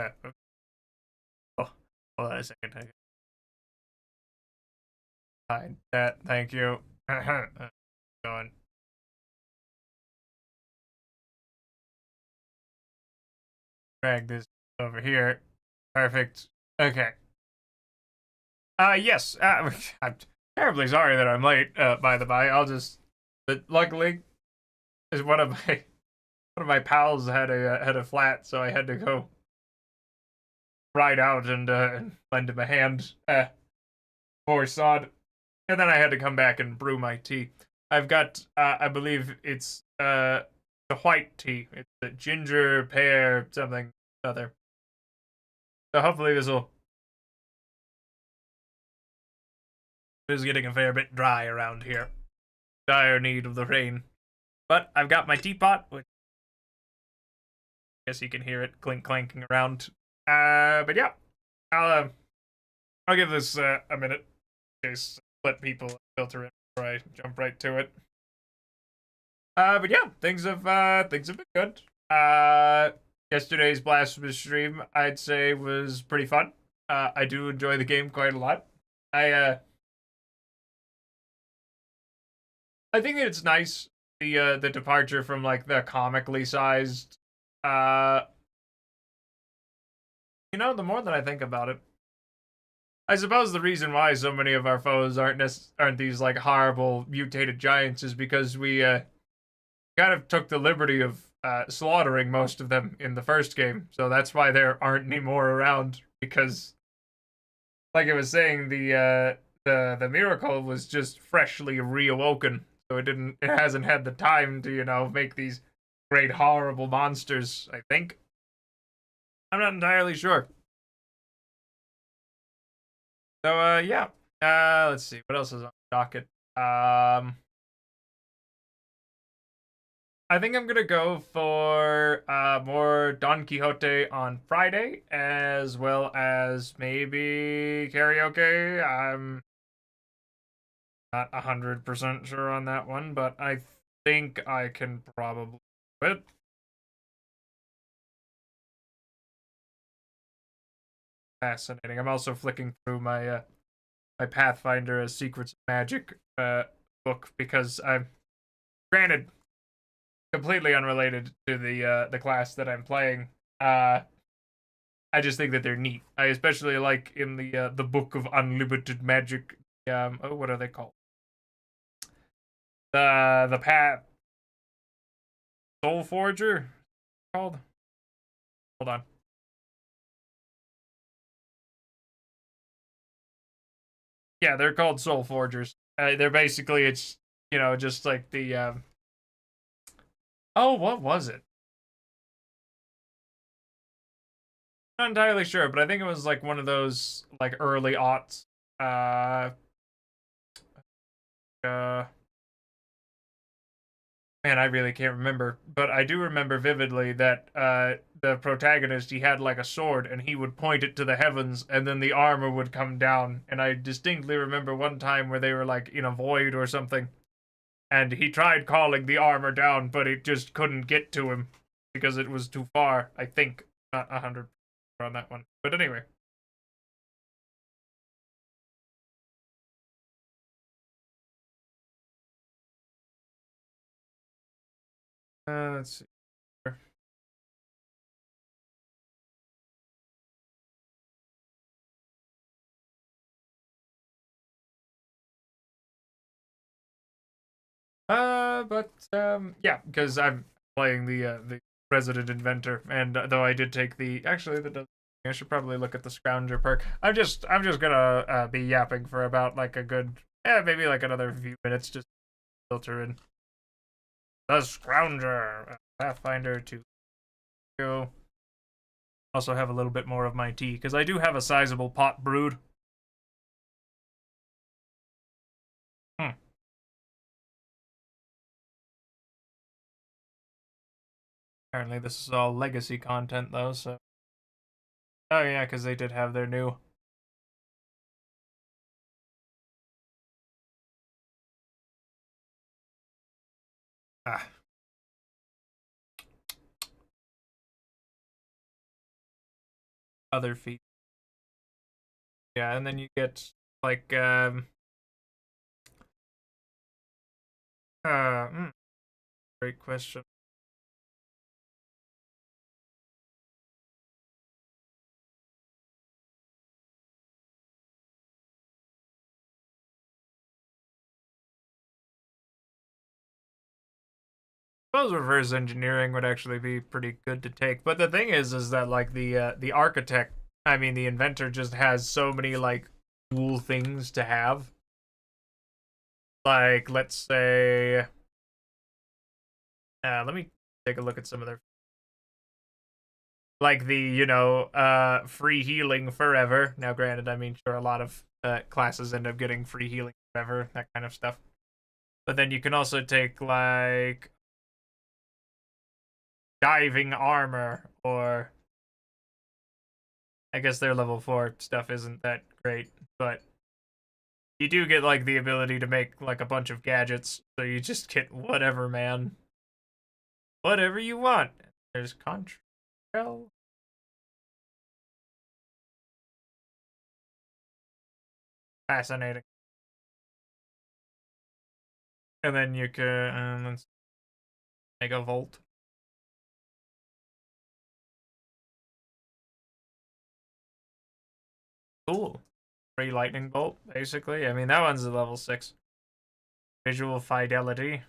Okay. Oh, hold on a second. Hide that. Thank you. Going. Drag this over here. Perfect. Okay. Yes. I'm terribly sorry that I'm late. By the by, I'll just. But luckily, is one of my pals had a flat, so I had to go ride out and lend him a hand. Poor sod. And then I had to come back and brew my tea. I've got, I believe it's the white tea. It's the ginger, pear, something other. So hopefully this is getting a fair bit dry around here. Dire need of the rain. But I've got my teapot, which I guess you can hear it clink clanking around. But yeah, I'll uh, I'll give this a minute in case let people filter in before I jump right to it. But yeah, things have been good. Yesterday's blasphemous stream, I'd say, was pretty fun. I do enjoy the game quite a lot. I uh, I think that it's nice the departure from like the comically sized. Uh, the more that I think about it, I suppose the reason why so many of our foes aren't these like horrible mutated giants is because we kind of took the liberty of slaughtering most of them in the first game. So that's why there aren't any more around. Because, like I was saying, the miracle was just freshly reawoken, so it hasn't had the time to make these great horrible monsters. I think I'm not entirely sure. So yeah. Let's see what else is on the docket. I think I'm gonna go for more Don Quixote on Friday, as well as maybe karaoke. I'm not 100% sure on that one, but I think I can probably do it. Fascinating. I'm also flicking through my Pathfinder as Secrets of Magic book because I'm granted completely unrelated to the class that I'm playing. Uh, I just think that they're neat. I especially like in the Book of Unlimited Magic. Oh, what are they called? The Path Soul Forger called. Hold on. Yeah, they're called Soul Forgers. They're basically it's just like the oh, what was it? Not entirely sure, but I think it was like one of those like early aughts. Uh, uh, Man, I really can't remember, but I do remember vividly that the protagonist he had like a sword and he would point it to the heavens and then the armor would come down. And I distinctly remember one time where they were like in a void or something, and he tried calling the armor down, but it just couldn't get to him because it was too far. I think not 100 on that one, but anyway. Let's see. But yeah, because I'm playing the resident inventor, and though I did take the actually that does. I should probably look at the scrounger perk. I'm just gonna be yapping for about like a good maybe like another few minutes just filter in the scrounger Pathfinder to go. Also have a little bit more of my tea because I do have a sizable pot brewed. Hmm. Apparently this is all legacy content though, so oh yeah, because they did have their new ah other feet. Yeah, and then you get like great question. I suppose reverse engineering would actually be pretty good to take. But the thing is that like the architect, I mean the inventor, just has so many like cool things to have. Like let's say, let me take a look at some of their, like the free healing forever. Now, granted, I mean sure a lot of classes end up getting free healing forever, that kind of stuff. But then you can also take like diving armor, or I guess their level 4 stuff isn't that great, but you do get like the ability to make like a bunch of gadgets, so you just get whatever, man. Whatever you want. There's Contrail. Fascinating. And then you can let's make a Volt. Cool. Free lightning bolt, basically. I mean, that one's a level 6. Visual fidelity.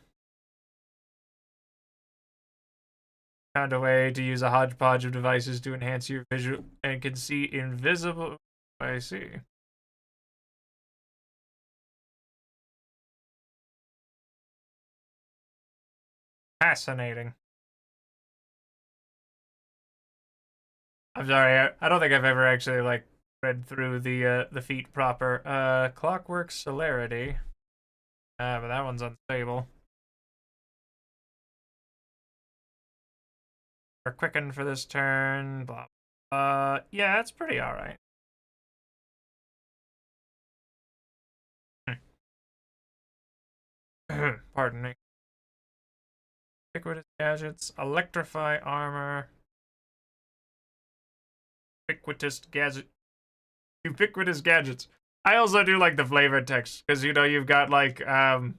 Found a way to use a hodgepodge of devices to enhance your visual and can see invisible. I see. Fascinating. I'm sorry, I don't think I've ever actually like read through the feat proper. Clockwork celerity. But that one's unstable. Or quicken for this turn. Blah. Yeah, it's pretty alright. Pardon me. Ubiquitous gadgets, electrify armor. Ubiquitous gadgets. I also do like the flavor text because you've got like you've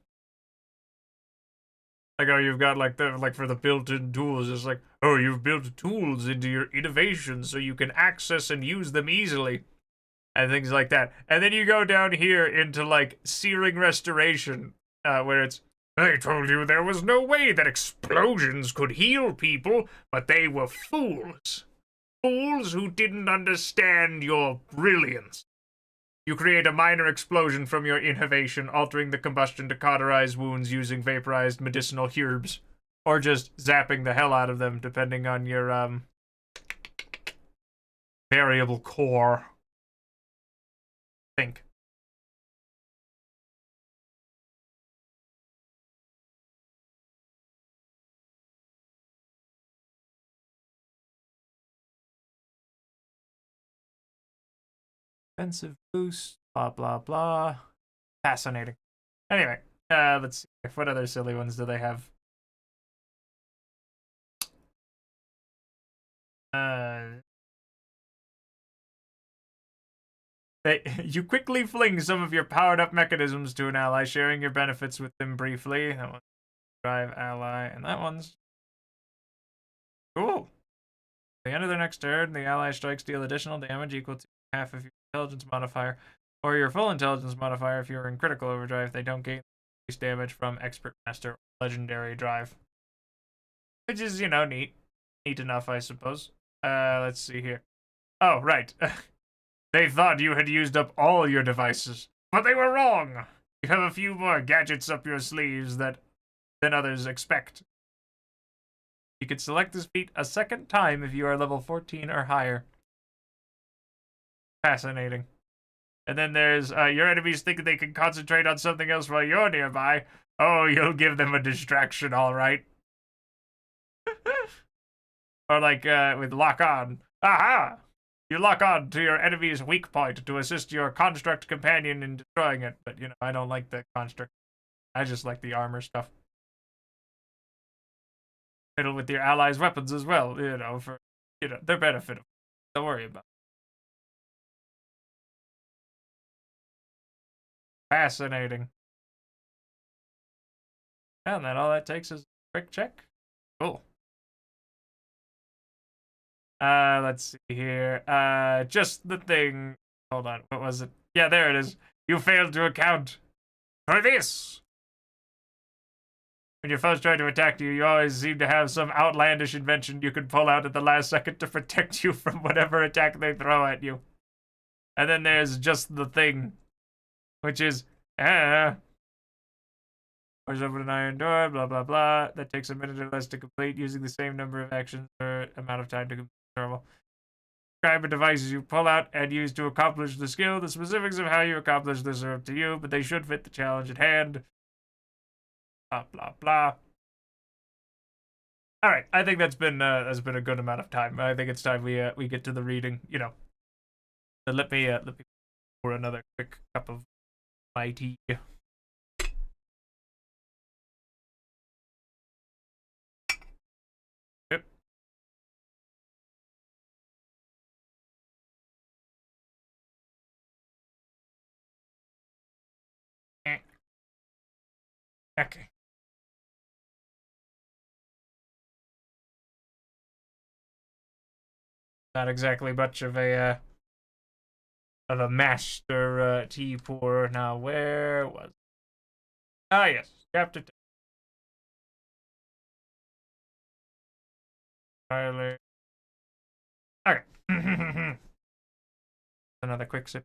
got like for the built-in tools. It's like, oh, you've built tools into your innovations so you can access and use them easily, and things like that. And then you go down here into like searing restoration, where it's, I told you there was no way that explosions could heal people, but they were fools. Fools who didn't understand your brilliance. You create a minor explosion from your innovation, altering the combustion to cauterize wounds using vaporized medicinal herbs. Or just zapping the hell out of them, depending on your, variable core. Think. Defensive boost, blah, blah, blah. Fascinating. Anyway, let's see. What other silly ones do they have? You quickly fling some of your powered-up mechanisms to an ally, sharing your benefits with them briefly. That one's drive ally, and that one's cool. At the end of their next turn, the ally strikes deal additional damage equal to half of your intelligence modifier, or your full intelligence modifier if you're in critical overdrive. They don't gain increased damage from expert master or legendary drive, which is neat enough, I suppose. Let's see here. Oh, right. They thought you had used up all your devices, but they were wrong. You have a few more gadgets up your sleeves than others expect. You can select this feat a second time if you are level 14 or higher. Fascinating. And then there's, your enemies think they can concentrate on something else while you're nearby. Oh, you'll give them a distraction, alright. Or like, with lock on. Aha! You lock on to your enemy's weak point to assist your construct companion in destroying it. But, I don't like the construct. I just like the armor stuff. Fiddle with your allies' weapons as well, for, their benefit. Don't worry about it. Fascinating. And then all that takes is a quick check. Cool. Let's see here. Just the thing. Hold on. What was it? Yeah, there it is. You failed to account for this. When your foes try to attack you, you always seem to have some outlandish invention you can pull out at the last second to protect you from whatever attack they throw at you. And then there's just the thing, which is, push open an iron door, blah, blah, blah. That takes a minute or less to complete using the same number of actions or amount of time to complete normal. Describe the devices you pull out and use to accomplish the skill. The specifics of how you accomplish this are up to you, but they should fit the challenge at hand. Blah, blah, blah. All right, I think that's been a good amount of time. I think it's time we get to the reading. You know, let me pour another quick cup of my tea. Yep. Okay. Not exactly much of a master tea pourer. Now, where was? Ah, yes, chapter 10. Tyler. Okay. Another quick sip.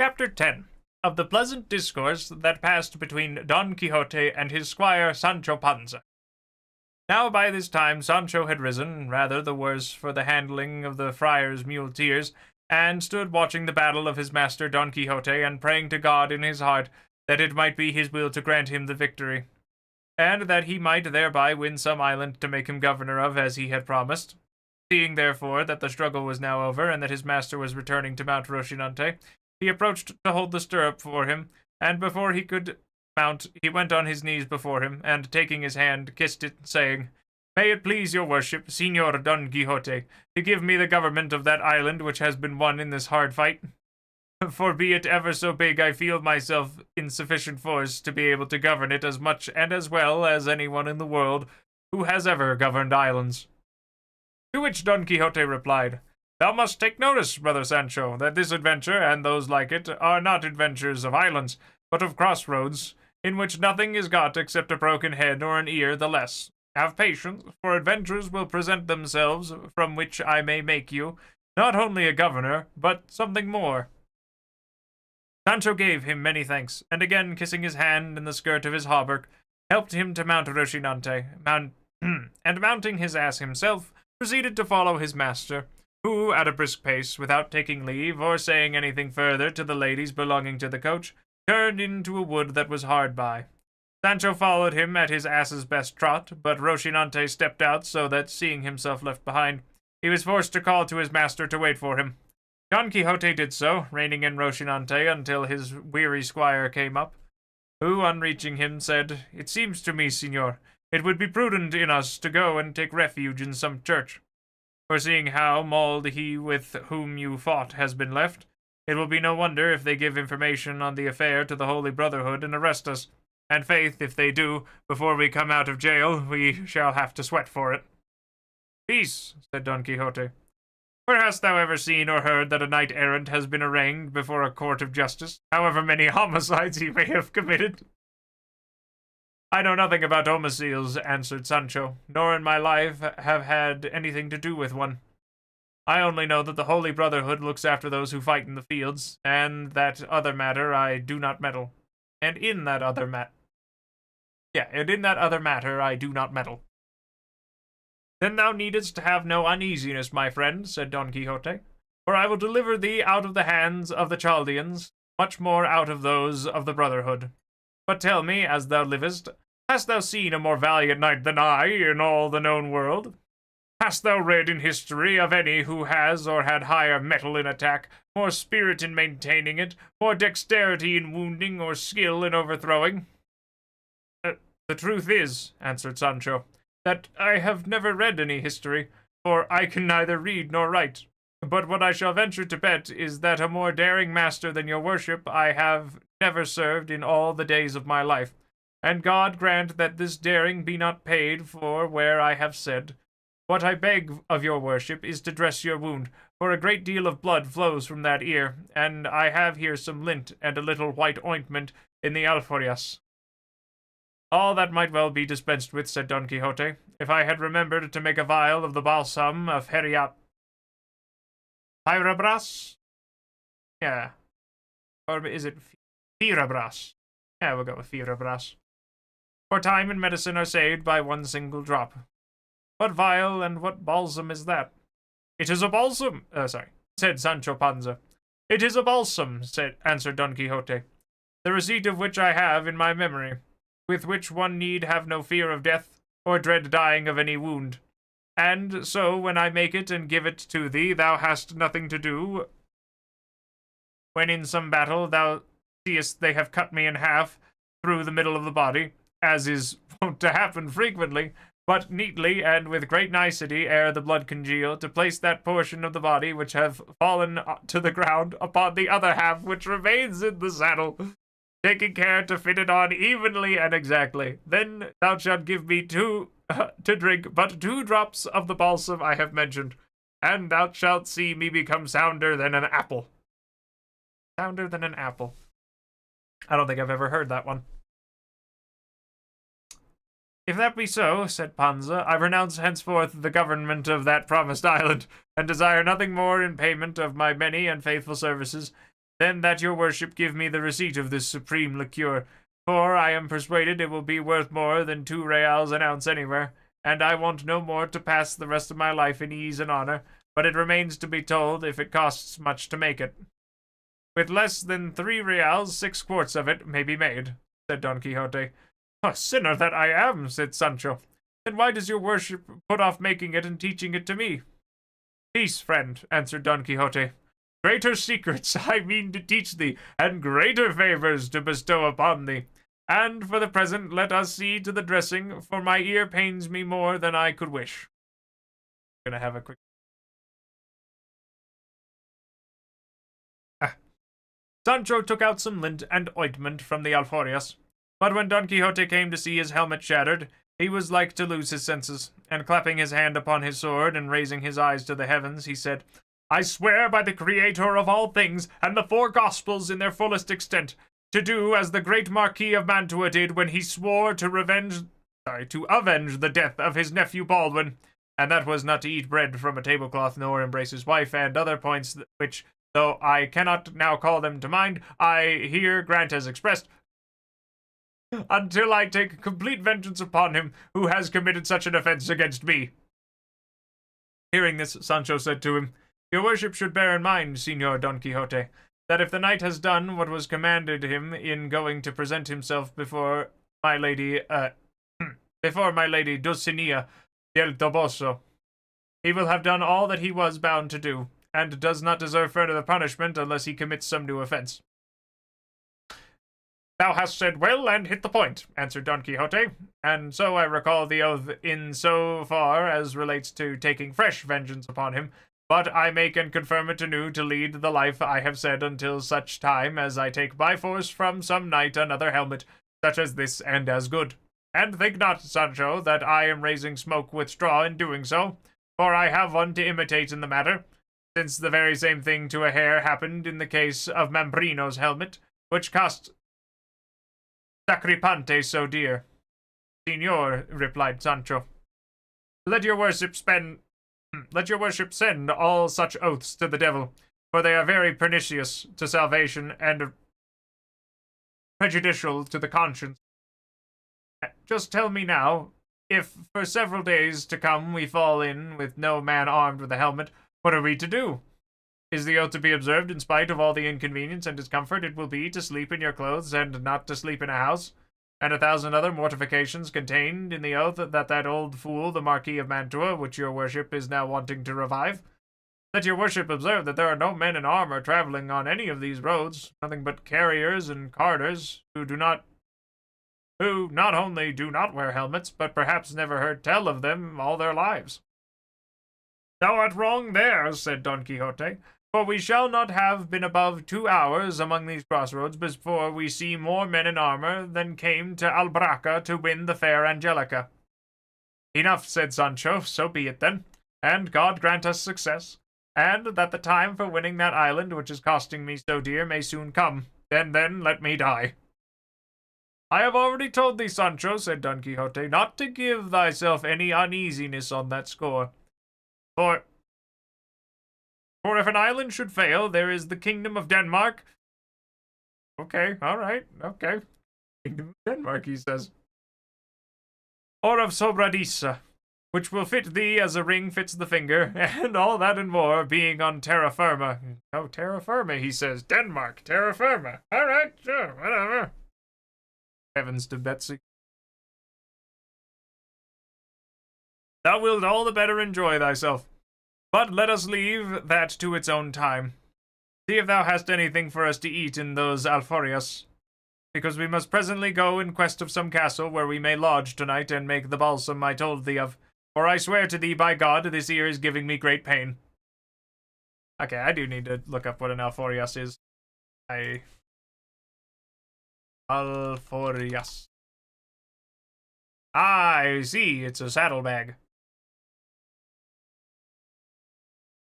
Chapter 10. Of the pleasant discourse that passed between Don Quixote and his squire Sancho Panza. Now by this time Sancho had risen, rather the worse for the handling of the friar's muleteers, and stood watching the battle of his master Don Quixote, and praying to God in his heart that it might be his will to grant him the victory, and that he might thereby win some island to make him governor of, as he had promised. Seeing, therefore, that the struggle was now over, and that his master was returning to Mount Rocinante, he approached to hold the stirrup for him, and before he could mount, he went on his knees before him, and taking his hand, kissed it, saying, May it please your worship, Señor Don Quixote, to give me the government of that island which has been won in this hard fight. For be it ever so big, I feel myself in sufficient force to be able to govern it as much and as well as anyone in the world who has ever governed islands. To which Don Quixote replied, Thou must take notice, brother Sancho, that this adventure, and those like it, are not adventures of islands, but of crossroads, in which nothing is got except a broken head or an ear the less. Have patience, for adventures will present themselves, from which I may make you, not only a governor, but something more. Sancho gave him many thanks, and again kissing his hand and the skirt of his hauberk, helped him to Mount Rocinante, and mounting his ass himself, proceeded to follow his master, who, at a brisk pace, without taking leave or saying anything further to the ladies belonging to the coach, turned into a wood that was hard by. Sancho followed him at his ass's best trot, but Rocinante stepped out so that, seeing himself left behind, he was forced to call to his master to wait for him. Don Quixote did so, reining in Rocinante until his weary squire came up, who, on reaching him, said, It seems to me, Signor, it would be prudent in us to go and take refuge in some church. For seeing how mauled he with whom you fought has been left, it will be no wonder if they give information on the affair to the Holy Brotherhood and arrest us. And faith, if they do, before we come out of jail, we shall have to sweat for it. Peace, said Don Quixote. Where hast thou ever seen or heard that a knight-errant has been arraigned before a court of justice, however many homicides he may have committed? I know nothing about homicides, answered Sancho, nor in my life have had anything to do with one. I only know that the Holy Brotherhood looks after those who fight in the fields, and that other matter I do not meddle. And in that other matter I do not meddle. Then thou needest have no uneasiness, my friend, said Don Quixote, for I will deliver thee out of the hands of the Chaldeans, much more out of those of the Brotherhood. But tell me, as thou livest, hast thou seen a more valiant knight than I in all the known world? Hast thou read in history of any who has or had higher mettle in attack, more spirit in maintaining it, more dexterity in wounding, or skill in overthrowing? The truth is, answered Sancho, that I have never read any history, for I can neither read nor write. But what I shall venture to bet is that a more daring master than your worship I have never served in all the days of my life. And God grant that this daring be not paid for where I have said. What I beg of your worship is to dress your wound, for a great deal of blood flows from that ear, and I have here some lint and a little white ointment in the alforjas. All that might well be dispensed with, said Don Quixote, if I had remembered to make a vial of the balsam of Pyrabras? Yeah. Or is it Firabras? Yeah, we'll go with Firabras. For time and medicine are saved by one single drop. What vial and what balsam is that? It is a balsam, said Sancho Panza. It is a balsam, answered Don Quixote, the receipt of which I have in my memory, with which one need have no fear of death, or dread dying of any wound. And so, when I make it and give it to thee, thou hast nothing to do. When in some battle thou seest they have cut me in half through the middle of the body, as is wont to happen frequently, but neatly and with great nicety ere the blood congeal, to place that portion of the body which have fallen to the ground upon the other half which remains in the saddle, taking care to fit it on evenly and exactly. Then thou shalt give me to drink but 2 drops of the balsam I have mentioned, and thou shalt see me become sounder than an apple. Sounder than an apple. I don't think I've ever heard that one. If that be so, said Panza, I renounce henceforth the government of that promised island, and desire nothing more in payment of my many and faithful services than that your worship give me the receipt of this supreme liqueur, for I am persuaded it will be worth more than 2 reals an ounce anywhere, and I want no more to pass the rest of my life in ease and honor, but it remains to be told if it costs much to make it. With less than 3 reals, 6 quarts of it may be made, said Don Quixote. A sinner that I am, said Sancho. Then why does your worship put off making it and teaching it to me? Peace, friend, answered Don Quixote. Greater secrets I mean to teach thee, and greater favors to bestow upon thee. And for the present let us see to the dressing, for my ear pains me more than I could wish. I'm gonna have a quick... Sancho took out some lint and ointment from the alforjas, but when Don Quixote came to see his helmet shattered, he was like to lose his senses, and clapping his hand upon his sword and raising his eyes to the heavens, he said, I swear by the Creator of all things, and the 4 Gospels in their fullest extent, to do as the great Marquis of Mantua did when he swore to avenge the death of his nephew Baldwin, and that was not to eat bread from a tablecloth nor embrace his wife, and other points which, though I cannot now call them to mind, I here grant as expressed, until I take complete vengeance upon him who has committed such an offense against me. Hearing this, Sancho said to him, Your worship should bear in mind, Señor Don Quixote, that if the knight has done what was commanded him in going to present himself before my lady, Dulcinea del Toboso, he will have done all that he was bound to do, and does not deserve further punishment unless he commits some new offense. Thou hast said well and hit the point, answered Don Quixote, and so I recall the oath in so far as relates to taking fresh vengeance upon him, but I make and confirm it anew to lead the life I have said until such time as I take by force from some knight another helmet, such as this and as good. And think not, Sancho, that I am raising smoke with straw in doing so, for I have one to imitate in the matter, since the very same thing to a hair happened in the case of Mambrino's helmet, which cost Sacripante so dear. Señor, replied Sancho, let your worship send all such oaths to the devil, for they are very pernicious to salvation and prejudicial to the conscience. Just tell me now, if for several days to come we fall in with no man armed with a helmet, what are we to do? Is the oath to be observed in spite of all the inconvenience and discomfort it will be to sleep in your clothes and not to sleep in a house, and 1,000 other mortifications contained in the oath that old fool, the Marquis of Mantua, which your worship is now wanting to revive? Let your worship observe that there are no men in armor traveling on any of these roads, nothing but carriers and carters, who not only do not wear helmets, but perhaps never heard tell of them all their lives. Thou art wrong there, said Don Quixote, for we shall not have been above 2 hours among these crossroads before we see more men in armor than came to Albraca to win the fair Angelica. Enough, said Sancho, so be it then, and God grant us success, and that the time for winning that island which is costing me so dear may soon come, and then let me die. I have already told thee, Sancho, said Don Quixote, not to give thyself any uneasiness on that score. For if an island should fail, there is the kingdom of Denmark. Okay, all right, okay. Kingdom of Denmark, he says. Or of Sobradisa, which will fit thee as a ring fits the finger, and all that and more, being on terra firma. Oh, terra firma, he says. Denmark, terra firma. All right, sure, whatever. Heavens to Betsy. Thou wilt all the better enjoy thyself. But let us leave that to its own time. See if thou hast anything for us to eat in those alforjas, because we must presently go in quest of some castle where we may lodge tonight and make the balsam I told thee of, for I swear to thee by God this ear is giving me great pain. Okay, I do need to look up what an alforjas is. Alforjas. I see, it's a saddlebag.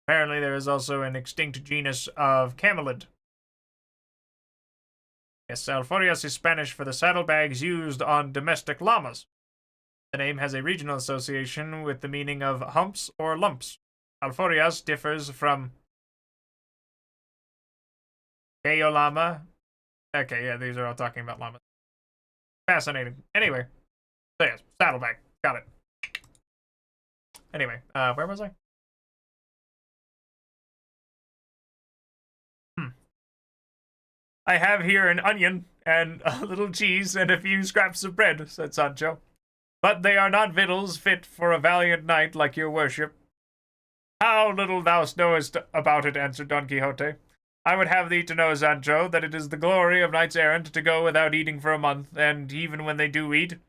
Apparently there is also an extinct genus of camelid. Yes, alforjas is Spanish for the saddlebags used on domestic llamas. The name has a regional association with the meaning of humps or lumps. Alforjas differs from Cayo llama. Okay, yeah, these are all talking about llamas. Fascinating. Anyway, so yes, saddlebag. Got it. Anyway, where was I? I have here an onion, and a little cheese, and a few scraps of bread, said Sancho. But they are not victuals fit for a valiant knight like your worship. How little thou knowest about it, answered Don Quixote. I would have thee to know, Sancho, that it is the glory of knights errant to go without eating for a month, and even when they do eat,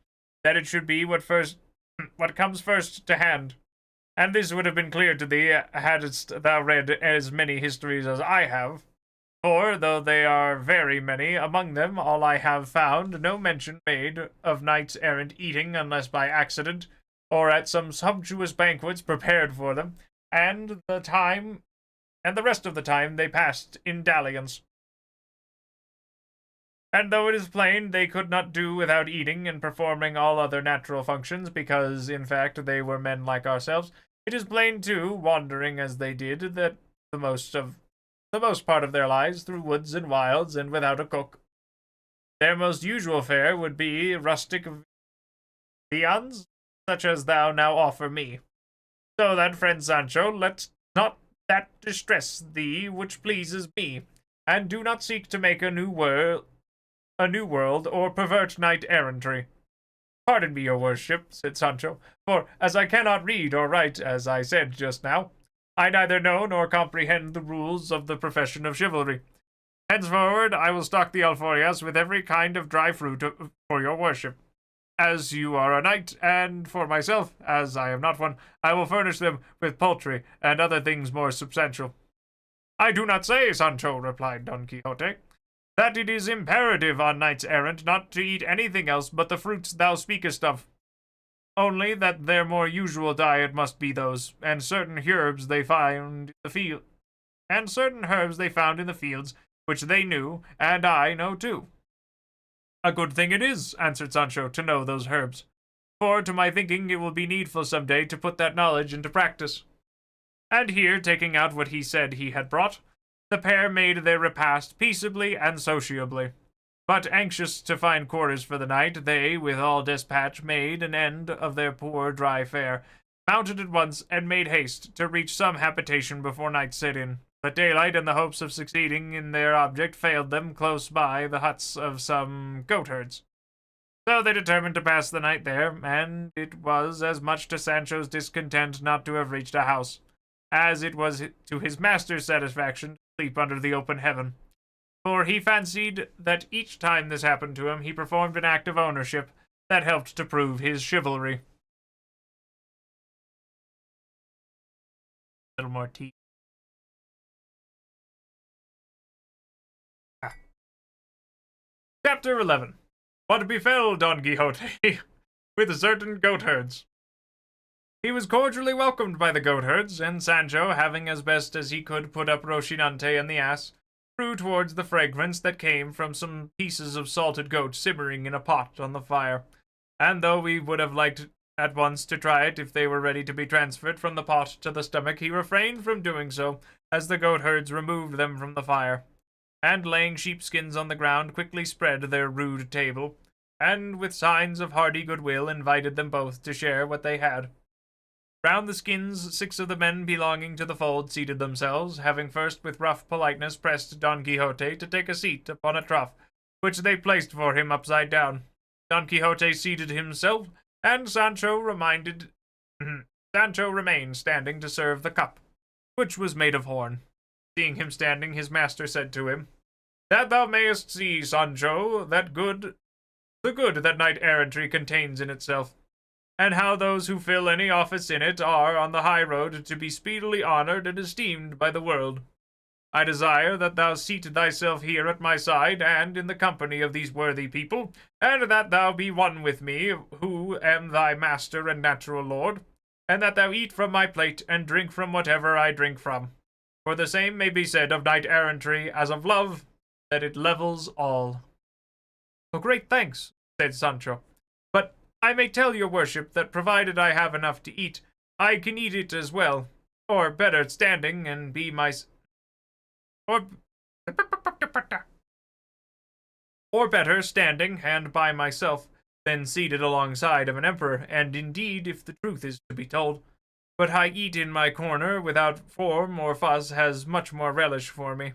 that it should be what comes first to hand. And this would have been clear to thee, hadst thou read as many histories as I have. For, though they are very many, among them all I have found no mention made of knights errant eating unless by accident, or at some sumptuous banquets prepared for them, and the rest of the time they passed in dalliance. And though it is plain they could not do without eating and performing all other natural functions, because, in fact, they were men like ourselves, it is plain, too, wandering as they did, that the most part of their lives through woods and wilds and without a cook. Their most usual fare would be rustic viands, such as thou now offer me. So that, friend Sancho, let not that distress thee which pleases me, and do not seek to make a new world or pervert knight-errantry. Pardon me, your worship, said Sancho, for as I cannot read or write, as I said just now, I neither know nor comprehend the rules of the profession of chivalry. Henceforward I will stock the alforjas with every kind of dry fruit for your worship. As you are a knight, and for myself, as I am not one, I will furnish them with poultry and other things more substantial. I do not say, Sancho, replied Don Quixote, that it is imperative on knights errant not to eat anything else but the fruits thou speakest of. Only that their more usual diet must be those, and certain herbs they found in the fields, which they knew, and I know too. A good thing it is, answered Sancho, to know those herbs, for to my thinking it will be needful some day to put that knowledge into practice. And here, taking out what he said he had brought, the pair made their repast peaceably and sociably. But anxious to find quarters for the night, they, with all despatch, made an end of their poor dry fare, mounted at once, and made haste to reach some habitation before night set in. But daylight and the hopes of succeeding in their object failed them close by the huts of some goatherds. So they determined to pass the night there, and it was as much to Sancho's discontent not to have reached a house, as it was to his master's satisfaction to sleep under the open heaven. For he fancied that each time this happened to him, he performed an act of ownership that helped to prove his chivalry. little more tea. Ah. Chapter 11. What befell Don Quixote with certain goatherds. He was cordially welcomed by the goatherds, and Sancho, having as best as he could put up Rocinante and the ass, flew towards the fragrance that came from some pieces of salted goat simmering in a pot on the fire, and though we would have liked at once to try it if they were ready to be transferred from the pot to the stomach, he refrained from doing so, as the goatherds removed them from the fire, and laying sheepskins on the ground, quickly spread their rude table, and with signs of hearty goodwill invited them both to share what they had. Round the skins 6 of the men belonging to the fold seated themselves, having first with rough politeness pressed Don Quixote to take a seat upon a trough, which they placed for him upside down. Don Quixote seated himself, and Sancho remained standing to serve the cup, which was made of horn. Seeing him standing, his master said to him, "That thou mayest see, Sancho, the good that knight-errantry contains in itself, and how those who fill any office in it are on the high road to be speedily honored and esteemed by the world. I desire that thou seat thyself here at my side, and in the company of these worthy people, and that thou be one with me, who am thy master and natural lord, and that thou eat from my plate, and drink from whatever I drink from. For the same may be said of knight-errantry as of love, that it levels all." "Oh, great thanks," said Sancho. "But I may tell your worship that provided I have enough to eat, I can eat it as well, or better standing, and be or better standing and by myself than seated alongside of an emperor, and indeed, if the truth is to be told, but I eat in my corner without form or fuss has much more relish for me,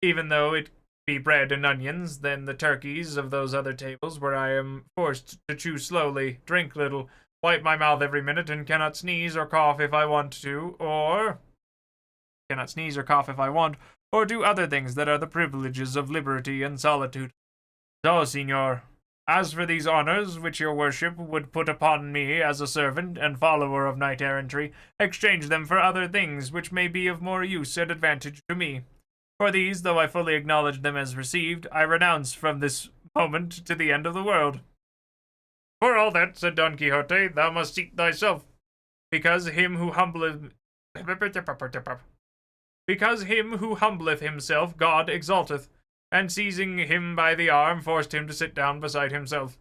even though it be bread and onions, than the turkeys of those other tables where I am forced to chew slowly, drink little, wipe my mouth every minute, and cannot sneeze or cough if I want to, or do other things that are the privileges of liberty and solitude. So, señor, as for these honors which your worship would put upon me as a servant and follower of knight-errantry, exchange them for other things which may be of more use and advantage to me. For these, though I fully acknowledge them as received, I renounce from this moment to the end of the world." "For all that," said Don Quixote, "thou must seat thyself, because him who humbleth himself God exalteth," and seizing him by the arm, forced him to sit down beside himself.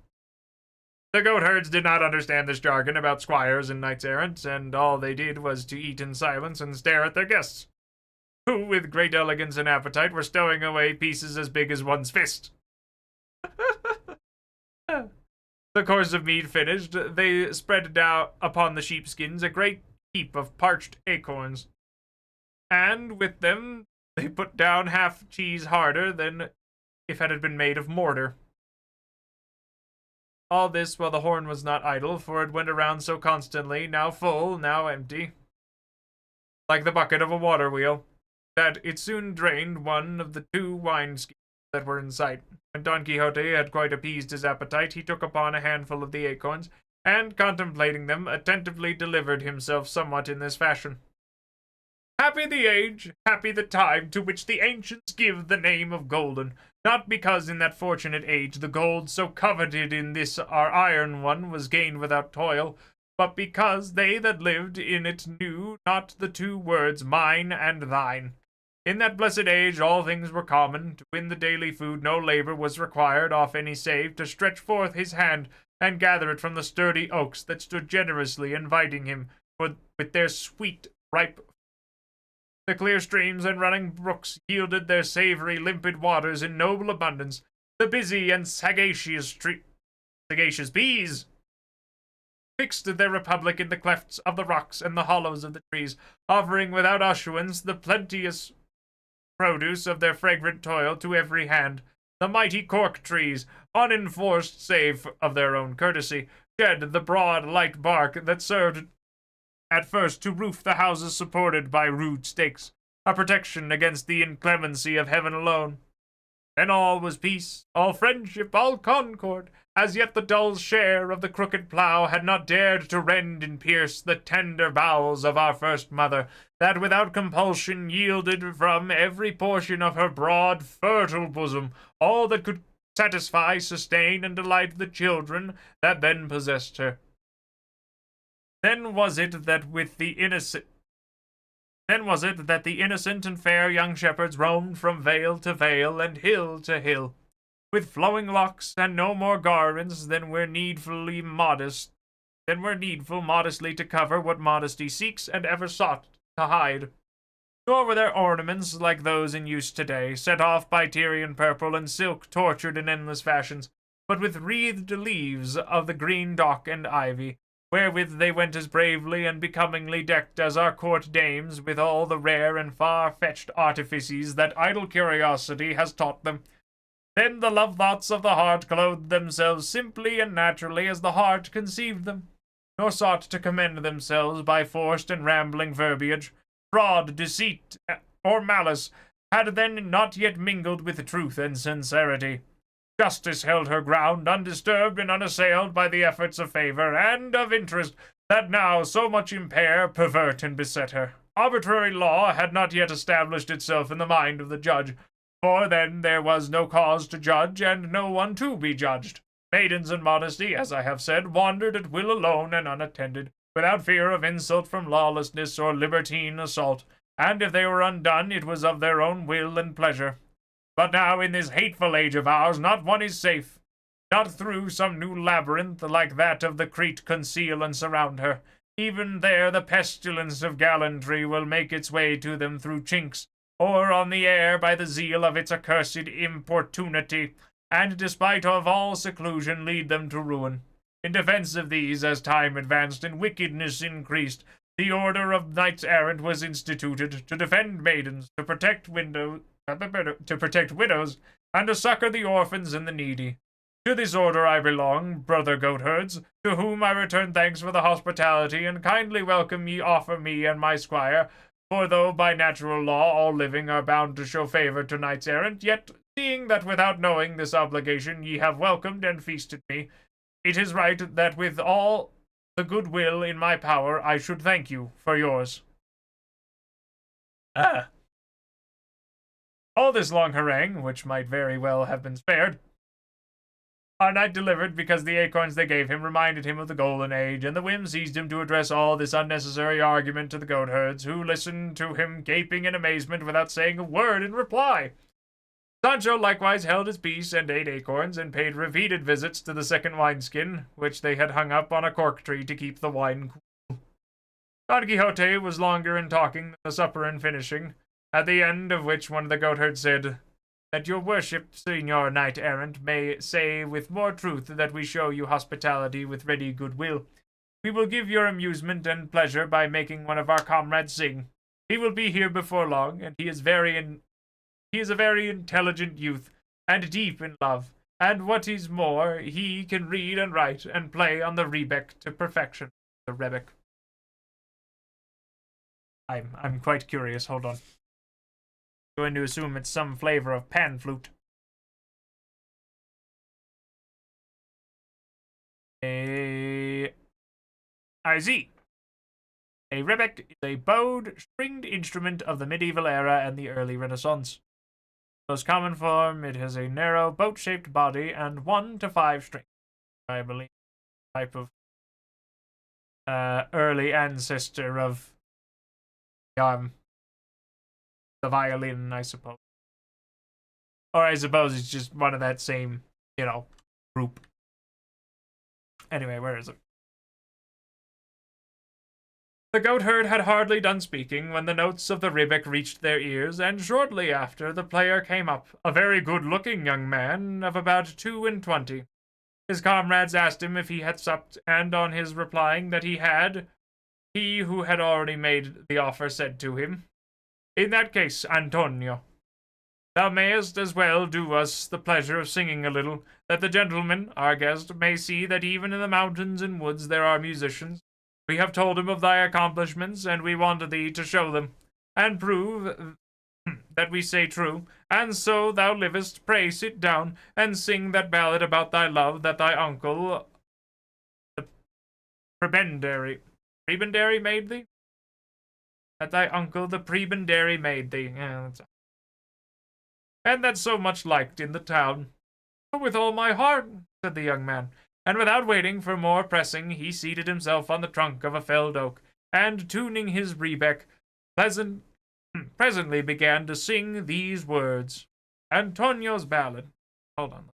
The goatherds did not understand this jargon about squires and knights-errants, and all they did was to eat in silence and stare at their guests, who, with great elegance and appetite, were stowing away pieces as big as one's fist. The course of meat finished, they spread down upon the sheepskins a great heap of parched acorns, and with them they put down half cheese harder than if it had been made of mortar. All this while the horn was not idle, for it went around so constantly, now full, now empty, like the bucket of a water wheel, that it soon drained one of the 2 wineskins that were in sight. When Don Quixote had quite appeased his appetite, he took upon a handful of the acorns, and, contemplating them, attentively delivered himself somewhat in this fashion: "Happy the age, happy the time, to which the ancients give the name of golden, not because in that fortunate age the gold so coveted in this our iron one was gained without toil, but because they that lived in it knew not the 2 words mine and thine. In that blessed age all things were common. To win the daily food no labor was required off any save to stretch forth his hand and gather it from the sturdy oaks that stood generously inviting him with their sweet, ripe. The clear streams and running brooks yielded their savory, limpid waters in noble abundance. The busy and sagacious bees fixed their republic in the clefts of the rocks and the hollows of the trees, offering without ossuance the plenteous produce of their fragrant toil to every hand. The mighty cork trees, unenforced save of their own courtesy, shed the broad, light bark that served at first to roof the houses supported by rude stakes, a protection against the inclemency of heaven alone. Then all was peace, all friendship, all concord. As yet the dull share of the crooked plough had not dared to rend and pierce the tender bowels of our first mother, that without compulsion yielded from every portion of her broad, fertile bosom all that could satisfy, sustain, and delight the children that then possessed her. Then was it that the innocent and fair young shepherds roamed from vale to vale and hill to hill, with flowing locks and no more garments than were needful modestly to cover what modesty seeks and ever sought to hide. Nor were their ornaments like those in use today, set off by Tyrian purple and silk tortured in endless fashions, but with wreathed leaves of the green dock and ivy, wherewith they went as bravely and becomingly decked as our court dames with all the rare and far-fetched artifices that idle curiosity has taught them. Then the love-thoughts of the heart clothed themselves simply and naturally as the heart conceived them, nor sought to commend themselves by forced and rambling verbiage. Fraud, deceit, or malice had then not yet mingled with truth and sincerity. Justice held her ground, undisturbed and unassailed by the efforts of favor and of interest that now so much impair, pervert, and beset her. Arbitrary law had not yet established itself in the mind of the judge, for then there was no cause to judge and no one to be judged. Maidens in modesty, as I have said, wandered at will alone and unattended, without fear of insult from lawlessness or libertine assault, and if they were undone, it was of their own will and pleasure. But now, in this hateful age of ours, not one is safe. Not through some new labyrinth like that of the Crete conceal and surround her. Even there the pestilence of gallantry will make its way to them through chinks, or on the air by the zeal of its accursed importunity, and despite of all seclusion lead them to ruin. In defense of these, as time advanced and wickedness increased, the order of knights errant was instituted to defend maidens, to protect widows, and to succor the orphans and the needy. To this order I belong, brother goatherds, to whom I return thanks for the hospitality and kindly welcome ye offer me and my squire. For though by natural law all living are bound to show favor to knights errant, yet seeing that without knowing this obligation ye have welcomed and feasted me, it is right that with all the good will in my power I should thank you for yours. All this long harangue, which might very well have been spared, our knight delivered because the acorns they gave him reminded him of the golden age, and the whim seized him to address all this unnecessary argument to the goatherds, who listened to him gaping in amazement without saying a word in reply. Sancho likewise held his peace and ate acorns, and paid repeated visits to the second wineskin, which they had hung up on a cork tree to keep the wine cool. Don Quixote was longer in talking than the supper in finishing, at the end of which one of the goatherds said, "That your worship, Señor Knight-errant, may say with more truth that we show you hospitality with ready goodwill. We will give your amusement and pleasure by making one of our comrades sing. He will be here before long, and he is a very intelligent youth, and deep in love, and what is more, he can read and write and play on the rebec to perfection." The rebec. I'm quite curious. Hold on. I'm going to assume it's some flavor of pan flute. I see. A rebec is a bowed, stringed instrument of the medieval era and the early Renaissance. Most common form, it has a narrow, boat-shaped body and 1 to 5 strings. I believe type of early ancestor of the violin, I suppose. Or I suppose it's just one of that same, group. Anyway, where is it? The goatherd had hardly done speaking when the notes of the rebec reached their ears, and shortly after the player came up, a very good-looking young man of about 22. His comrades asked him if he had supped, and on his replying that he had, he who had already made the offer said to him, "In that case, Antonio, thou mayest as well do us the pleasure of singing a little, that the gentleman, our guest, may see that even in the mountains and woods there are musicians. We have told him of thy accomplishments, and we want thee to show them, and prove that we say true, and so thou livest. Pray sit down, and sing that ballad about thy love that thy uncle, the prebendary made thee? That thy uncle, the prebendary, made thee. Yeah, and that so much liked in the town. With all my heart, said the young man, and without waiting for more pressing, he seated himself on the trunk of a felled oak, and tuning his rebeck, presently began to sing these words. Antonio's ballad. Hold on.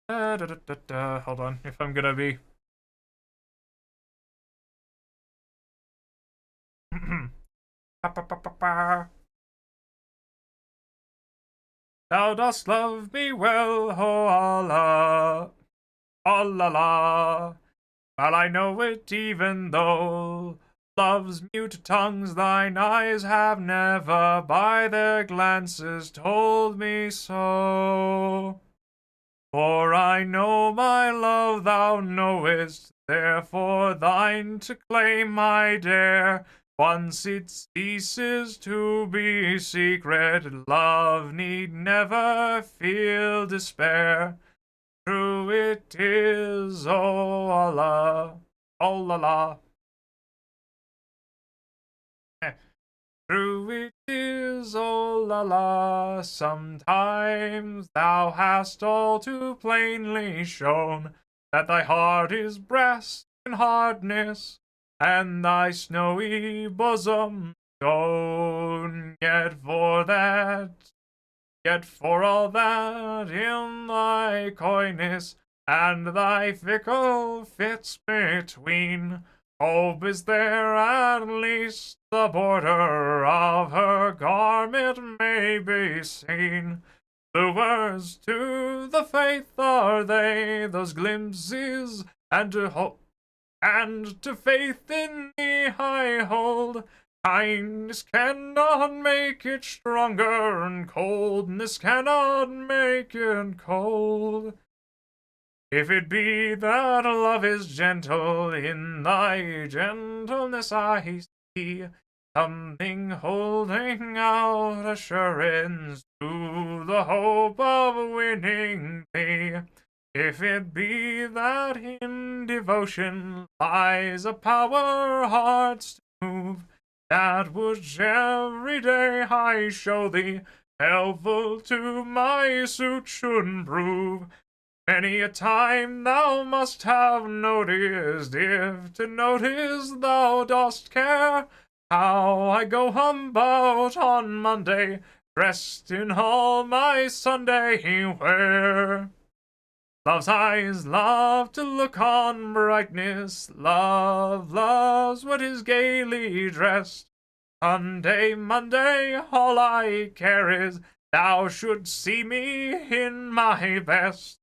Hold on, if I'm gonna be... Thou dost love me well, oh Allah, Allah la. While I know it, even though love's mute tongues thine eyes have never by their glances told me so. For I know my love thou knowest, therefore thine to claim I dare. Once it ceases to be secret, love need never feel despair. True it is, oh Allah, oh la la. True it is, oh la la, sometimes thou hast all too plainly shown that thy heart is brass in hardness, and thy snowy bosom stone. Yet for all that, in thy coyness and thy fickle fits between, hope is there at least the border of her garment may be seen. Lures to the faith are they, those glimpses, and to hope, and to faith in thee I hold. Kindness cannot make it stronger, and coldness cannot make it cold. If it be that love is gentle, in thy gentleness I see something holding out assurance to the hope of winning thee. If it be that in devotion lies a power hearts to move, that which every day I show thee, helpful to my suit should prove. Many a time thou must have noticed, if to notice thou dost care, how I go about on Monday, dressed in all my Sunday wear. Love's eyes love to look on brightness, love loves what is gaily dressed. Monday, all I care is thou shouldst see me in my best.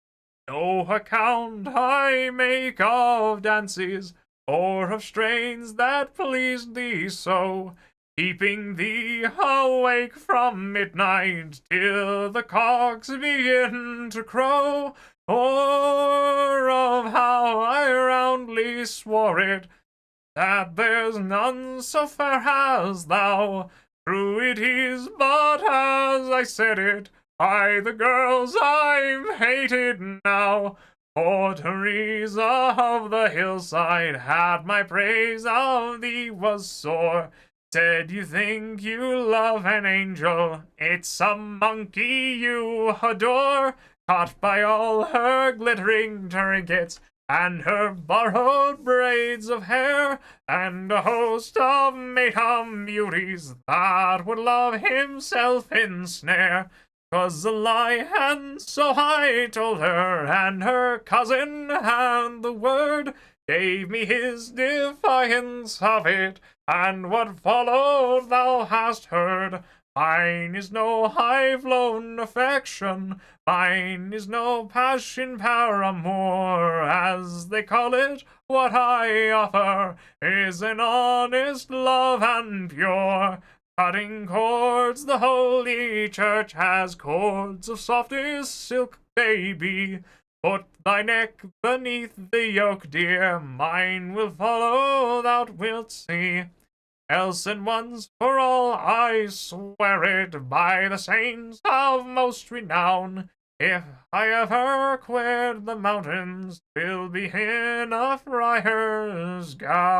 No account I make of dances, or of strains that pleased thee so, keeping thee awake from midnight till the cocks begin to crow, or of how I roundly swore it, that there's none so fair as thou. True it is, but as I said it, by the girls I'm hated now. For Teresa of the hillside had my praise of thee was sore. Said you think you love an angel, it's some monkey you adore. Caught by all her glittering trinkets, and her borrowed braids of hair, and a host of maiden beauties that would love himself ensnare. 'Twas a lie, and so I told her, and her cousin had the word, gave me his defiance of it, and what followed thou hast heard. Mine is no high-flown affection, mine is no passion paramour, as they call it. What I offer is an honest love and pure, cutting cords the holy church has cords of softest silk, baby. Put thy neck beneath the yoke, dear, mine will follow, thou wilt see. else and once for all I swear it by the saints of most renown. If I ever quit the mountains, 'twill be in a friar's gown.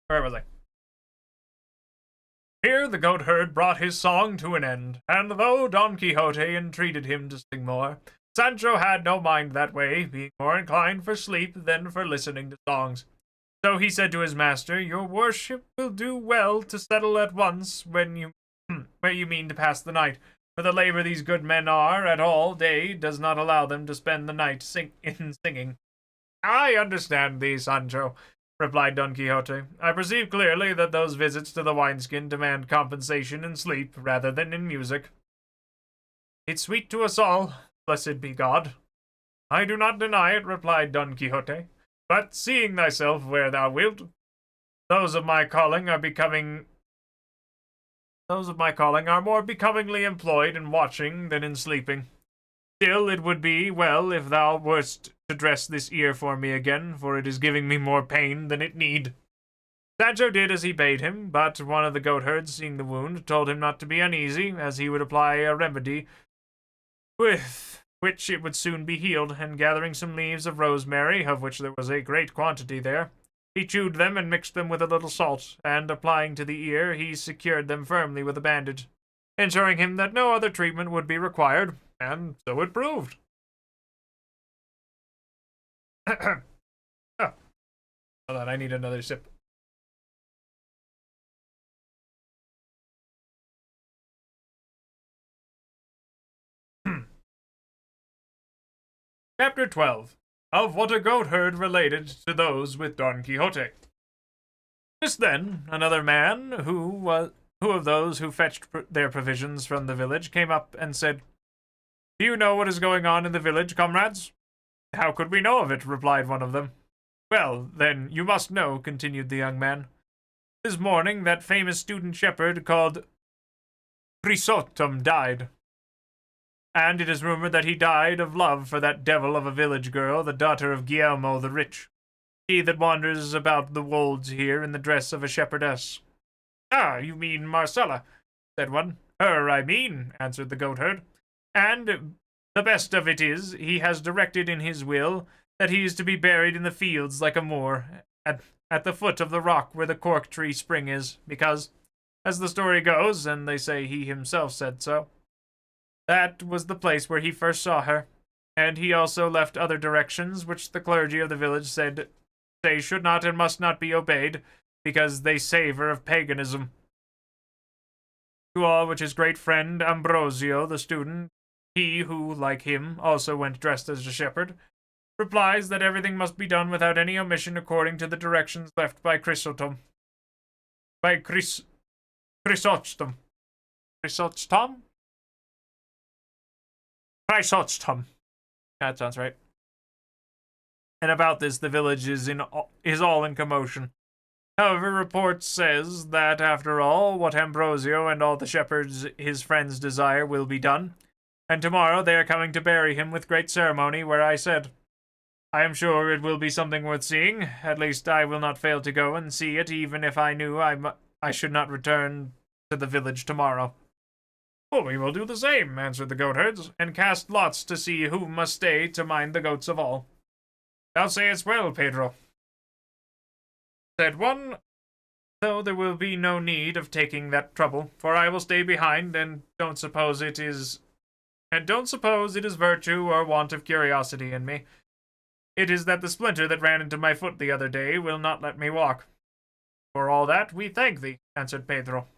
Where was I? Here the goatherd brought his song to an end, and though Don Quixote entreated him to sing more, Sancho had no mind that way, being more inclined for sleep than for listening to songs. So he said to his master, "Your worship will do well to settle at once where you mean to pass the night, for the labor these good men are at all day does not allow them to spend the night in singing." "I understand thee, Sancho," replied Don Quixote. "I perceive clearly that those visits to the wineskin demand compensation in sleep rather than in music." "It's sweet to us all, blessed be God." "I do not deny it," replied Don Quixote, "but seeing thyself where thou wilt, those of my calling are more becomingly employed in watching than in sleeping. Still, it would be well if thou wert to dress this ear for me again, for it is giving me more pain than it need." Sancho did as he bade him, but one of the goatherds, seeing the wound, told him not to be uneasy, as he would apply a remedy with which it would soon be healed, and gathering some leaves of rosemary, of which there was a great quantity there, he chewed them and mixed them with a little salt, and applying to the ear, he secured them firmly with a bandage, ensuring him that no other treatment would be required, and so it proved. Oh, hold on, I need another sip. Chapter 12. Of what a goatherd related to those with Don Quixote. Just then, another man, who of those who fetched their provisions from the village, came up and said, "Do you know what is going on in the village, comrades?" "How could we know of it?" replied one of them. "Well, then, you must know," continued the young man. "This morning that famous student shepherd called Quixote died. And it is rumored that he died of love for that devil of a village girl, the daughter of Guillermo the Rich, he that wanders about the wolds here in the dress of a shepherdess." "Ah, you mean Marcella," said one. "Her I mean," answered the goatherd. "And the best of it is, he has directed in his will that he is to be buried in the fields like a Moor, at the foot of the rock where the cork tree spring is, because, as the story goes, and they say he himself said so, that was the place where he first saw her, and he also left other directions which the clergy of the village say should not and must not be obeyed, because they savor of paganism. To all which his great friend Ambrosio, the student, he who, like him, also went dressed as a shepherd, replies that everything must be done without any omission according to the directions left by Chrysostom. Chrysostom. Quixote. That sounds right. And about this the village is all in commotion. However, report says that, after all, what Ambrosio and all the shepherds his friends desire will be done, and tomorrow they are coming to bury him with great ceremony where I said. I am sure it will be something worth seeing. At least I will not fail to go and see it, even if I knew I should not return to the village tomorrow." "Well, we will do the same," answered the goatherds, "and cast lots to see who must stay to mind the goats of all." "Thou sayest well, Pedro," said one, "though there will be no need of taking that trouble, for I will stay behind, and don't suppose it is virtue or want of curiosity in me. It is that the splinter that ran into my foot the other day will not let me walk." "For all that, we thank thee," answered Pedro.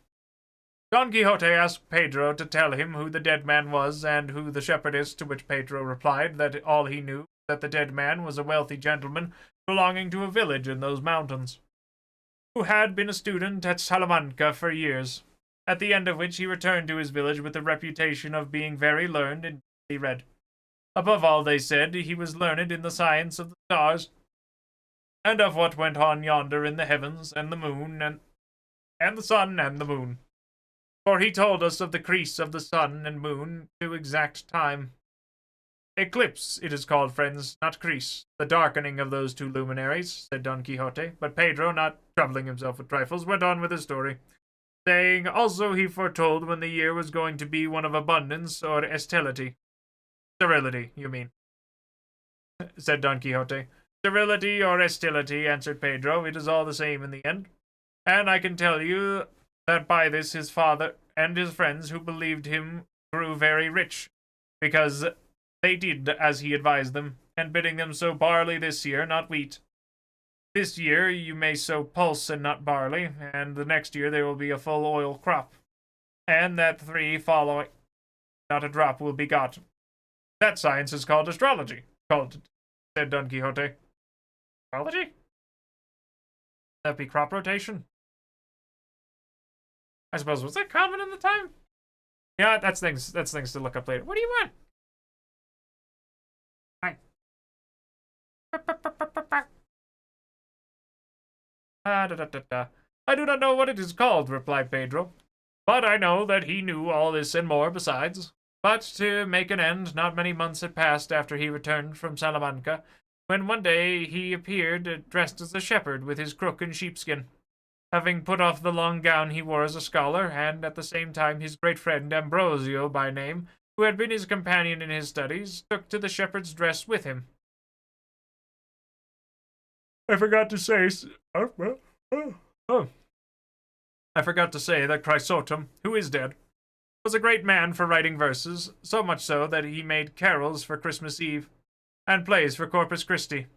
Don Quixote asked Pedro to tell him who the dead man was, and who the shepherdess, to which Pedro replied that all he knew that the dead man was a wealthy gentleman belonging to a village in those mountains, who had been a student at Salamanca for years, at the end of which he returned to his village with the reputation of being very learned and deeply read. Above all, they said, he was learned in the science of the stars, and of what went on yonder in the heavens, and the moon, and the sun, and the moon. For he told us of the crease of the sun and moon to exact time. Eclipse, it is called, friends, not crease. The darkening of those two luminaries, said Don Quixote, but Pedro, not troubling himself with trifles, went on with his story, saying also he foretold when the year was going to be one of abundance or estility. Sterility, you mean, said Don Quixote. Sterility or estility, answered Pedro, it is all the same in the end. And I can tell you that by this his father and his friends who believed him grew very rich, because they did as he advised them, and bidding them sow barley this year, not wheat. This year you may sow pulse and not barley, and the next year there will be a full oil crop, and that 3 following, not a drop will be got. That science is called astrology, said Don Quixote. Astrology? That be crop rotation? I suppose, was that common in the time? Yeah, that's things to look up later. What do you want? Hi. I do not know what it is called, replied Pedro, but I know that he knew all this and more besides. But to make an end, not many months had passed after he returned from Salamanca, when one day he appeared dressed as a shepherd with his crook and sheepskin. Having put off the long gown he wore as a scholar, and at the same time his great friend Ambrosio by name, who had been his companion in his studies, took to the shepherd's dress with him. I forgot to say that Quixote, who is dead, was a great man for writing verses, so much so that he made carols for Christmas Eve, and plays for Corpus Christi,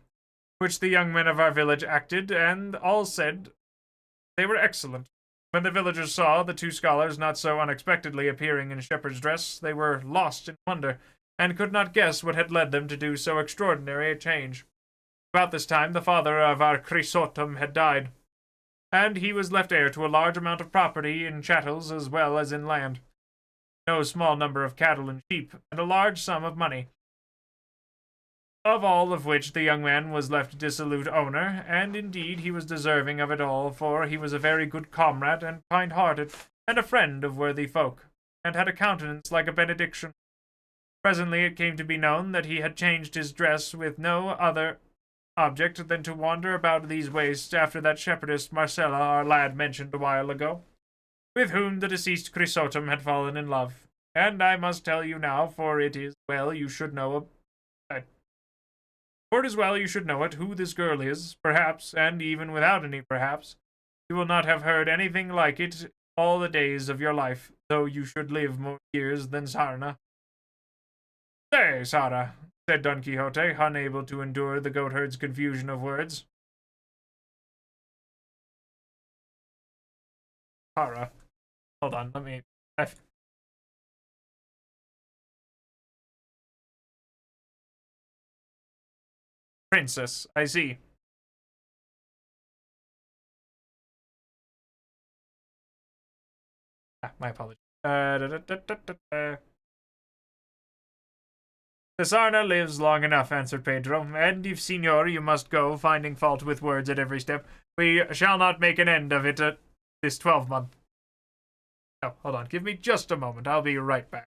which the young men of our village acted, and all said they were excellent. When the villagers saw the 2 scholars not so unexpectedly appearing in shepherd's dress, they were lost in wonder, and could not guess what had led them to do so extraordinary a change. About this time the father of our Quixote had died, and he was left heir to a large amount of property in chattels as well as in land, no small number of cattle and sheep, and a large sum of money, of all of which the young man was left dissolute owner, and indeed he was deserving of it all, for he was a very good comrade and kind-hearted, and a friend of worthy folk, and had a countenance like a benediction. Presently it came to be known that he had changed his dress with no other object than to wander about these wastes after that shepherdess Marcella our lad mentioned a while ago, with whom the deceased Quixote had fallen in love. And I must tell you now, for it is well you should know it, who this girl is, perhaps, and even without any perhaps, you will not have heard anything like it all the days of your life, though you should live more years than Sarna. Say, Sara, said Don Quixote, unable to endure the goatherd's confusion of words. Sara. Hold on, let me... Princess, I see. My apologies. The Sarna lives long enough, answered Pedro, and if, Signor, you must go, finding fault with words at every step, we shall not make an end of it this 12-month. Oh, hold on, give me just a moment, I'll be right back.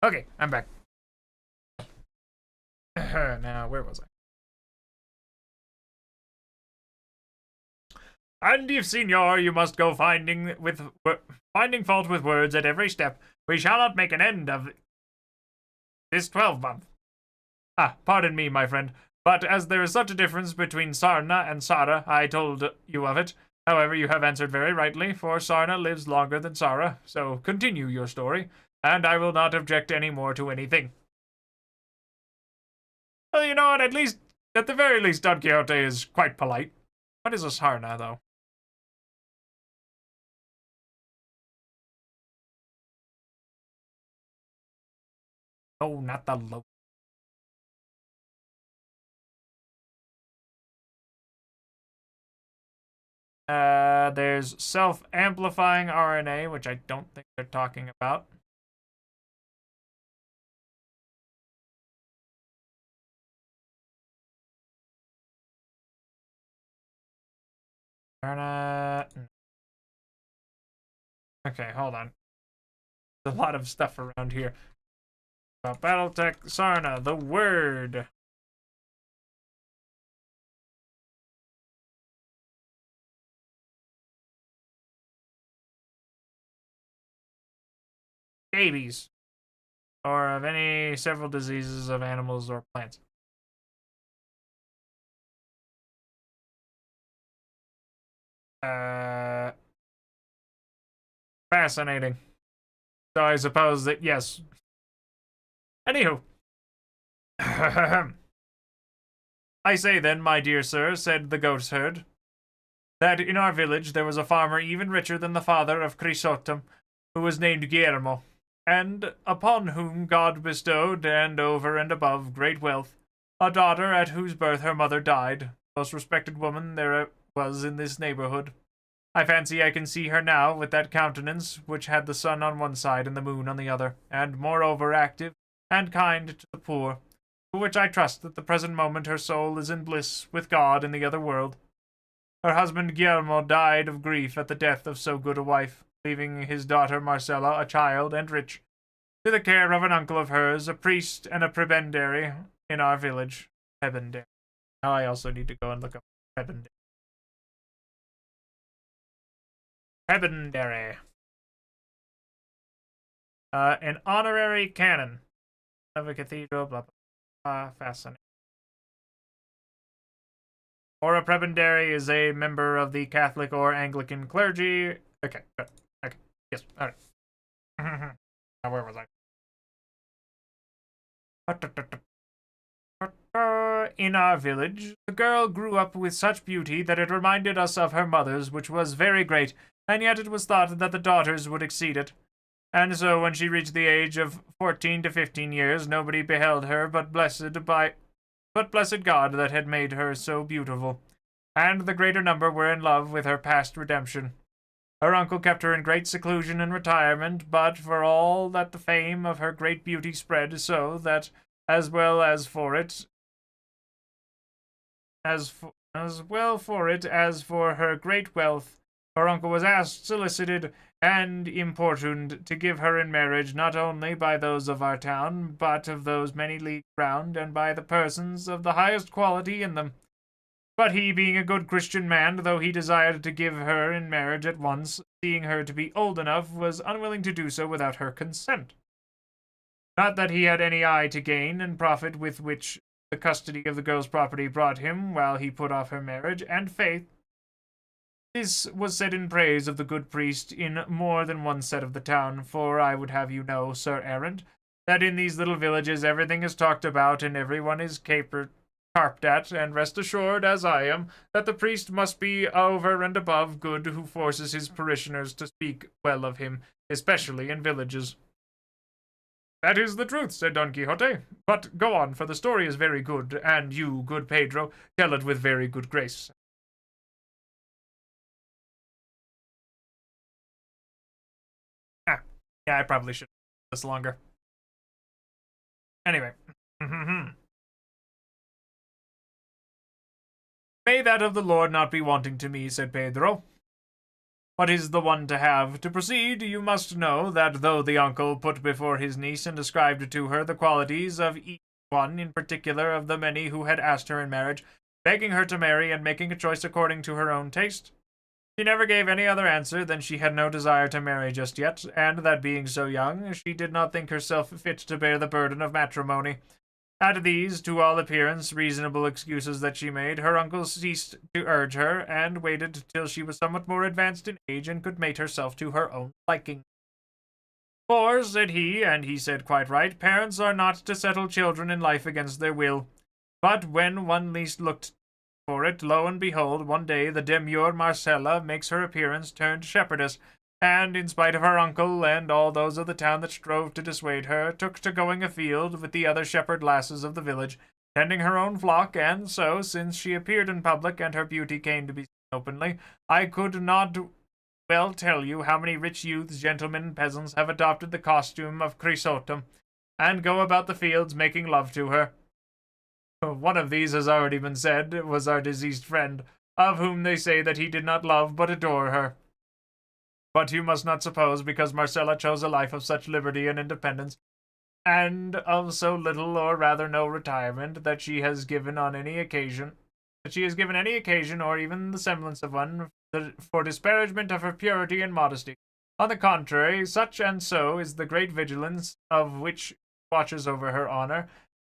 Okay, I'm back. Now, where was I? And if, Signor, you must go finding fault with words at every step, we shall not make an end of this 12-month. Ah, pardon me, my friend, but as there is such a difference between Sarna and Sara, I told you of it, However, you have answered very rightly, for Sarna lives longer than Sara, so continue your story, and I will not object any more to anything. Well, you know what, at the very least, Don Quixote is quite polite. What is a Sarna, though? Oh, not the low. There's self-amplifying RNA, which I don't think they're talking about. Okay, hold on. There's a lot of stuff around here. Battletech Sarna, the word. Scabies. Or of any several diseases of animals or plants. Fascinating. So I suppose that, yes. Anywho. I say then, my dear sir, said the goatherd, that in our village there was a farmer even richer than the father of Quixote, who was named Guillermo, and upon whom God bestowed, and over and above, great wealth, a daughter at whose birth her mother died, most respected woman there was in this neighborhood. I fancy I can see her now, with that countenance which had the sun on one side and the moon on the other, and moreover active and kind to the poor, for which I trust that the present moment her soul is in bliss with God in the other world. Her husband Guillermo died of grief at the death of so good a wife, leaving his daughter Marcella a child and rich, to the care of an uncle of hers, a priest and a prebendary in our village. Prebendary. Now I also need to go and look up prebendary. Prebendary. An honorary canon of a cathedral, blah, blah, fascinating. Or a prebendary is a member of the Catholic or Anglican clergy. Okay, good. Okay, yes, alright. Now, where was I? In our village, the girl grew up with such beauty that it reminded us of her mother's, which was very great, and yet it was thought that the daughter's would exceed it. And so when she reached the age of 14 to 15 years, nobody beheld her but blessed God that had made her so beautiful, and the greater number were in love with her past redemption. Her uncle kept her in great seclusion and retirement, but for all that the fame of her great beauty spread, so that, as well for it as for her great wealth, her uncle was asked, solicited, and importuned to give her in marriage not only by those of our town, but of those many leagues round, and by the persons of the highest quality in them. But he, being a good Christian man, though he desired to give her in marriage at once, seeing her to be old enough, was unwilling to do so without her consent. Not that he had any eye to gain and profit with which the custody of the girl's property brought him while he put off her marriage, and faith, this was said in praise of the good priest in more than one set of the town, for I would have you know, Sir Errant, that in these little villages everything is talked about and everyone is carped at, and rest assured, as I am, that the priest must be over and above good who forces his parishioners to speak well of him, especially in villages. That is the truth, said Don Quixote. But go on, for the story is very good, and you, good Pedro, tell it with very good grace. Yeah, I probably should have this longer. Anyway. May that of the Lord not be wanting to me, said Pedro. What is the one to have? To proceed, you must know that though the uncle put before his niece and described to her the qualities of each one in particular of the many who had asked her in marriage, begging her to marry and making a choice according to her own taste, she never gave any other answer than she had no desire to marry just yet, and that being so young, she did not think herself fit to bear the burden of matrimony, At these, to all appearance, reasonable excuses that she made, her uncle ceased to urge her, and waited till she was somewhat more advanced in age and could mate herself to her own liking. For, said he, and he said quite right, parents are not to settle children in life against their will. But when one least looked for it, lo and behold, one day the demure Marcella makes her appearance turned shepherdess, and, in spite of her uncle and all those of the town that strove to dissuade her, took to going afield with the other shepherd lasses of the village, tending her own flock, and so, since she appeared in public and her beauty came to be seen openly, I could not well tell you how many rich youths, gentlemen, peasants have adopted the costume of Quixote, and go about the fields making love to her. One of these has already been said, was our deceased friend, of whom they say that he did not love but adore her. But you must not suppose, because Marcella chose a life of such liberty and independence, and of so little or rather no retirement, that she has given any occasion, or even the semblance of one, for disparagement of her purity and modesty. On the contrary, such and so is the great vigilance of which watches over her honor,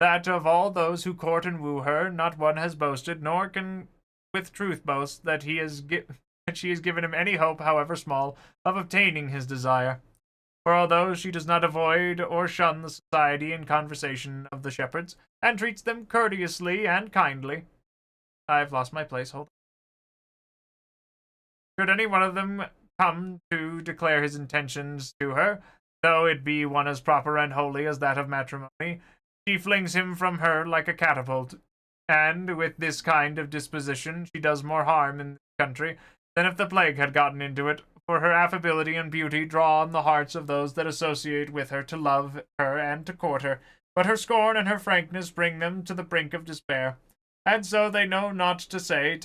that of all those who court and woo her, not one has boasted, nor can with truth boast, that she has given him any hope, however small, of obtaining his desire. For although she does not avoid or shun the society and conversation of the shepherds, and treats them courteously and kindly, I've lost my place, hold on. Should any one of them come to declare his intentions to her, though it be one as proper and holy as that of matrimony, she flings him from her like a catapult, and with this kind of disposition she does more harm in this country than if the plague had gotten into it, for her affability and beauty draw on the hearts of those that associate with her to love her and to court her, but her scorn and her frankness bring them to the brink of despair, and so they know not what to say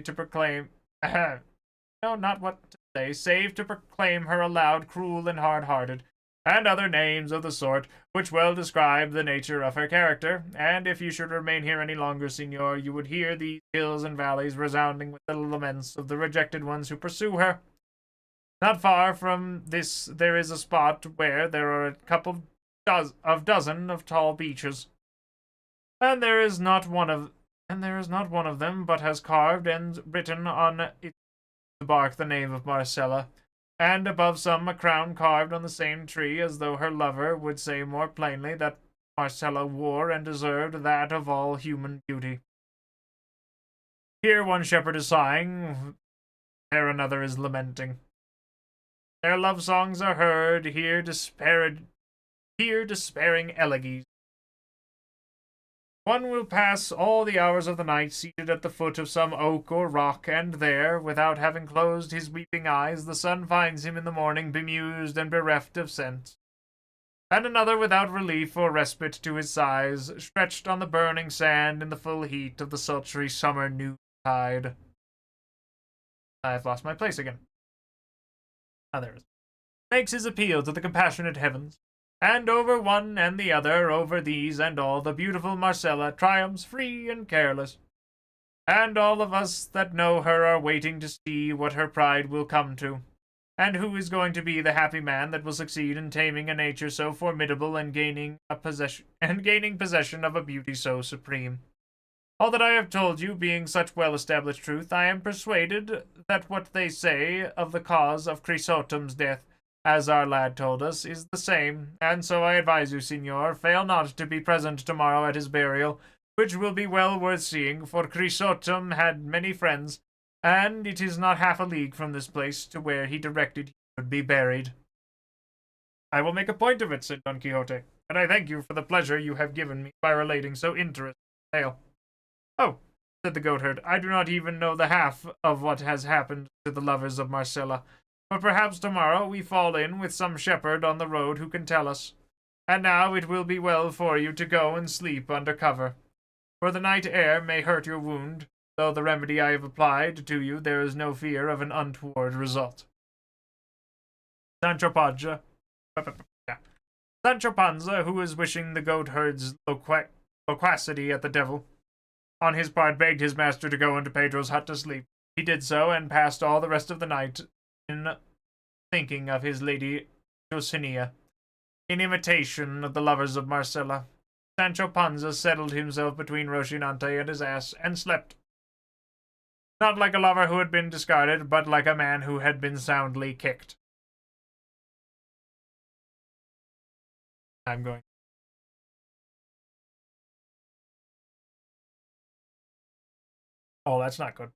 to proclaim know not what to say, save to proclaim her aloud cruel and hard-hearted, and other names of the sort, which well describe the nature of her character. And if you should remain here any longer, Signor, you would hear these hills and valleys resounding with the laments of the rejected ones who pursue her. Not far from this there is a spot where there are a couple of dozen of tall beeches, and there is not one of them but has carved and written on its bark the name of Marcella, and above some a crown carved on the same tree, as though her lover would say more plainly that Marcella wore and deserved that of all human beauty. Here one shepherd is sighing, there another is lamenting. Their love songs are heard, here despairing elegies. One will pass all the hours of the night seated at the foot of some oak or rock, and there, without having closed his weeping eyes, the sun finds him in the morning bemused and bereft of sense. And another, without relief or respite to his sighs, stretched on the burning sand in the full heat of the sultry summer noontide. I've lost my place again. There it is. Makes his appeal to the compassionate heavens. And over one and the other, over these and all, the beautiful Marcella triumphs free and careless. And all of us that know her are waiting to see what her pride will come to, and who is going to be the happy man that will succeed in taming a nature so formidable and gaining possession of a beauty so supreme. All that I have told you being such well-established truth, I am persuaded that what they say of the cause of Quixote's death, as our lad told us, is the same, and so I advise you, Signor, fail not to be present tomorrow at his burial, which will be well worth seeing, for Quixote had many friends, and it is not half a league from this place to where he directed he would be buried. I will make a point of it, said Don Quixote, and I thank you for the pleasure you have given me by relating so interesting a tale. Oh, said the goatherd, I do not even know the half of what has happened to the lovers of Marcella. But perhaps tomorrow we fall in with some shepherd on the road who can tell us. And now it will be well for you to go and sleep under cover, for the night air may hurt your wound, though the remedy I have applied to you there is no fear of an untoward result. Sancho Panza, who was wishing the goatherd's loquacity at the devil, on his part begged his master to go into Pedro's hut to sleep. He did so, and passed all the rest of the night in thinking of his lady Dulcinea, In imitation of the lovers of Marcella, Sancho Panza settled himself between Rocinante and his ass and slept. Not like a lover who had been discarded, but like a man who had been soundly kicked. I'm going. Oh, that's not good.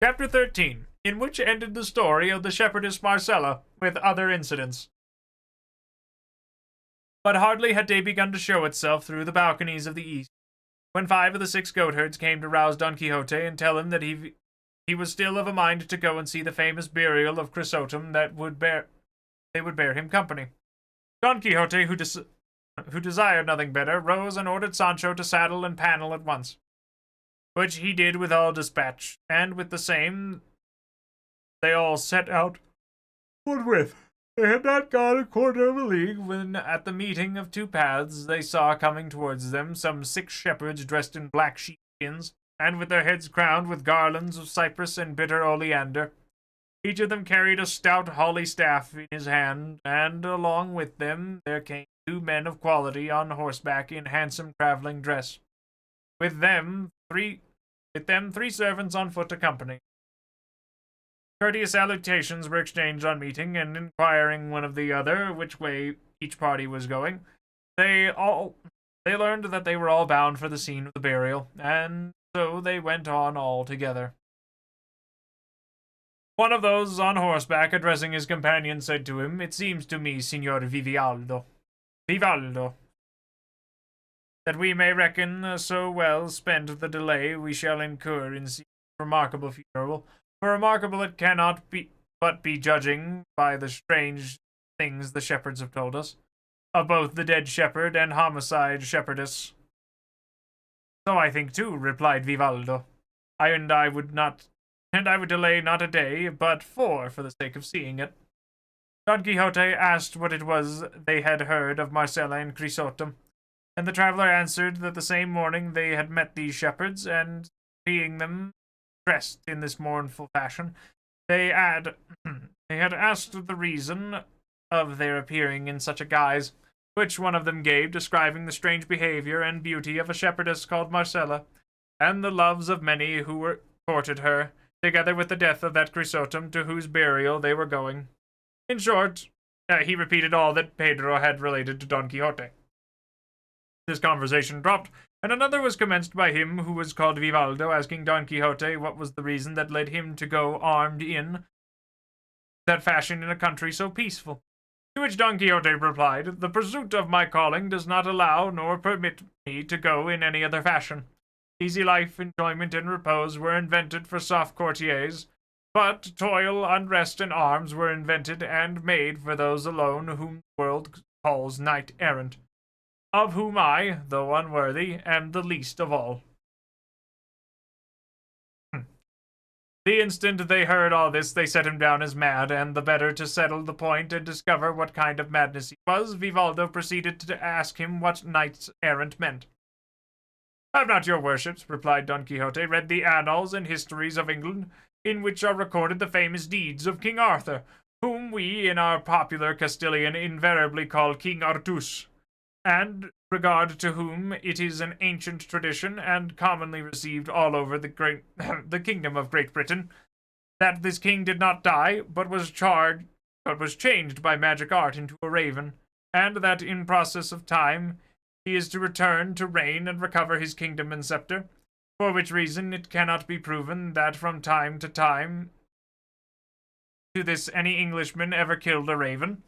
Chapter 13, in which ended the story of the shepherdess Marcella, with other incidents. But hardly had day begun to show itself through the balconies of the east, when 5 of the 6 goatherds came to rouse Don Quixote and tell him that he was still of a mind to go and see the famous burial of Quixote they would bear him company. Don Quixote, who desired nothing better, rose and ordered Sancho to saddle and panel at once, which he did with all dispatch, and with the same they all set out forthwith. They had not gone a quarter of a league when, at the meeting of 2 paths, they saw coming towards them some 6 shepherds dressed in black sheepskins, and with their heads crowned with garlands of cypress and bitter oleander. Each of them carried a stout holly staff in his hand, and along with them there came 2 men of quality on horseback in handsome travelling dress. With them 3 servants on foot accompanying. Courteous salutations were exchanged on meeting, and inquiring one of the other which way each party was going, they learned that they were all bound for the scene of the burial, and so they went on all together. One of those on horseback, addressing his companion, said to him, "It seems to me, Signor Vivaldo, that we may reckon so well spent the delay we shall incur in seeing a remarkable funeral. For remarkable it cannot but be, judging by the strange things the shepherds have told us, of both the dead shepherd and homicide shepherdess." "So I think too," replied Vivaldo, and I would delay not a day, but 4, for the sake of seeing it. Don Quixote asked what it was they had heard of Marcella and Quixote, and the traveller answered that the same morning they had met these shepherds, and seeing them dressed in this mournful fashion, they had asked the reason of their appearing in such a guise, which one of them gave, describing the strange behaviour and beauty of a shepherdess called Marcella, and the loves of many who courted her, together with the death of that Quixote to whose burial they were going. In short, he repeated all that Pedro had related to Don Quixote. This conversation dropped, and another was commenced by him who was called Vivaldo, asking Don Quixote what was the reason that led him to go armed in that fashion in a country so peaceful. To which Don Quixote replied, "The pursuit of my calling does not allow nor permit me to go in any other fashion. Easy life, enjoyment, and repose were invented for soft courtiers, but toil, unrest, and arms were invented and made for those alone whom the world calls knight-errant, of whom I, though unworthy, am the least of all." The instant they heard all this, they set him down as mad, and the better to settle the point and discover what kind of madness he was, Vivaldo proceeded to ask him what knights-errant meant. "Have not your worships," replied Don Quixote, "read the annals and histories of England, in which are recorded the famous deeds of King Arthur, whom we in our popular Castilian invariably call King Artus, and regard to whom it is an ancient tradition, and commonly received all over the kingdom of Great Britain, that this king did not die, but was changed by magic art into a raven, and that in process of time he is to return to reign and recover his kingdom and scepter, for which reason it cannot be proven that from time to time to this any Englishman ever killed a raven.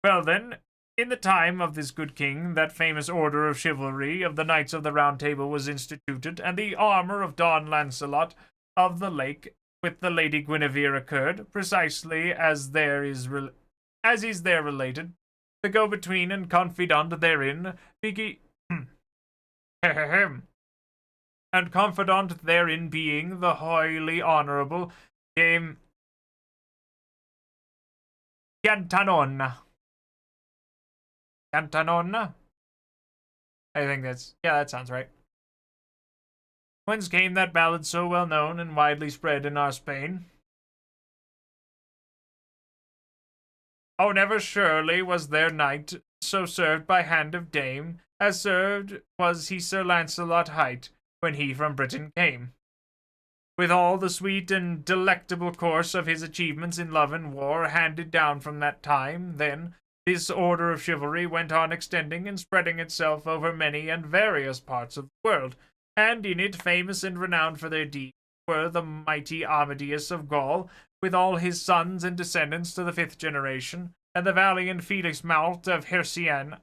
Well then, in the time of this good king, that famous order of chivalry of the Knights of the Round Table was instituted, and the armour of Don Lancelot of the Lake with the Lady Guinevere occurred, precisely as is there related. The go-between and confidant therein, and confidant therein being the highly honourable Dame Cantanona. Cantanona? I think that sounds right. Whence came that ballad so well known and widely spread in our Spain? Oh, never surely was there knight so served by hand of dame, as served was he Sir Launcelot hight, when he from Britain came. With all the sweet and delectable course of his achievements in love and war handed down from that time, then, this order of chivalry went on extending and spreading itself over many and various parts of the world, and in it famous and renowned for their deeds were the mighty Amadeus of Gaul, with all his sons and descendants to the 5th generation, and the valiant Felix Malt of Hircania,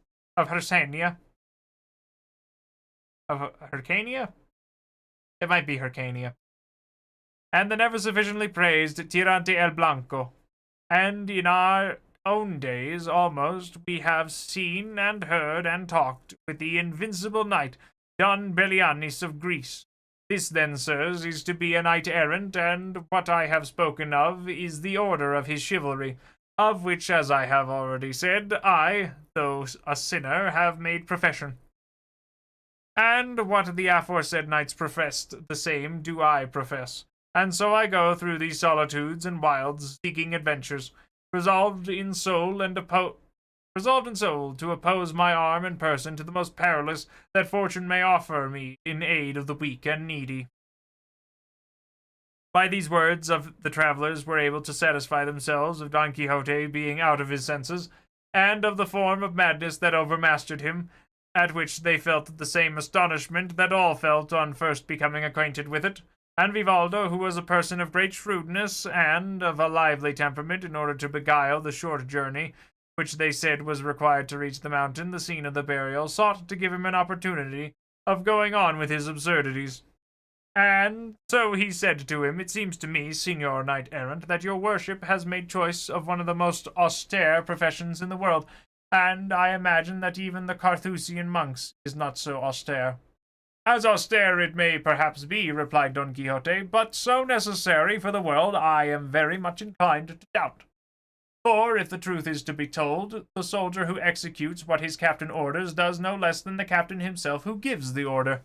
It might be Hircania. And the never sufficiently praised Tirante el Blanco. And in our own days, almost, we have seen and heard and talked with the invincible knight Don Bellianis of Greece. This, then, sirs, is to be a knight-errant, and what I have spoken of is the order of his chivalry, of which, as I have already said, I, though a sinner, have made profession. And what the aforesaid knights professed, the same do I profess. And so I go through these solitudes and wilds, seeking adventures, resolved in soul to oppose my arm and person to the most perilous that fortune may offer me in aid of the weak and needy. By these words of the travelers were able to satisfy themselves of Don Quixote being out of his senses, and of the form of madness that overmastered him, at which they felt the same astonishment that all felt on first becoming acquainted with it. And Vivaldo, who was a person of great shrewdness and of a lively temperament, in order to beguile the short journey which they said was required to reach the mountain, the scene of the burial, sought to give him an opportunity of going on with his absurdities. And so he said to him, "It seems to me, Signor Knight-errant, that your worship has made choice of one of the most austere professions in the world, and I imagine that even the Carthusian monks is not so austere." "As austere it may perhaps be," replied Don Quixote, "but so necessary for the world I am very much inclined to doubt. For, if the truth is to be told, the soldier who executes what his captain orders does no less than the captain himself who gives the order.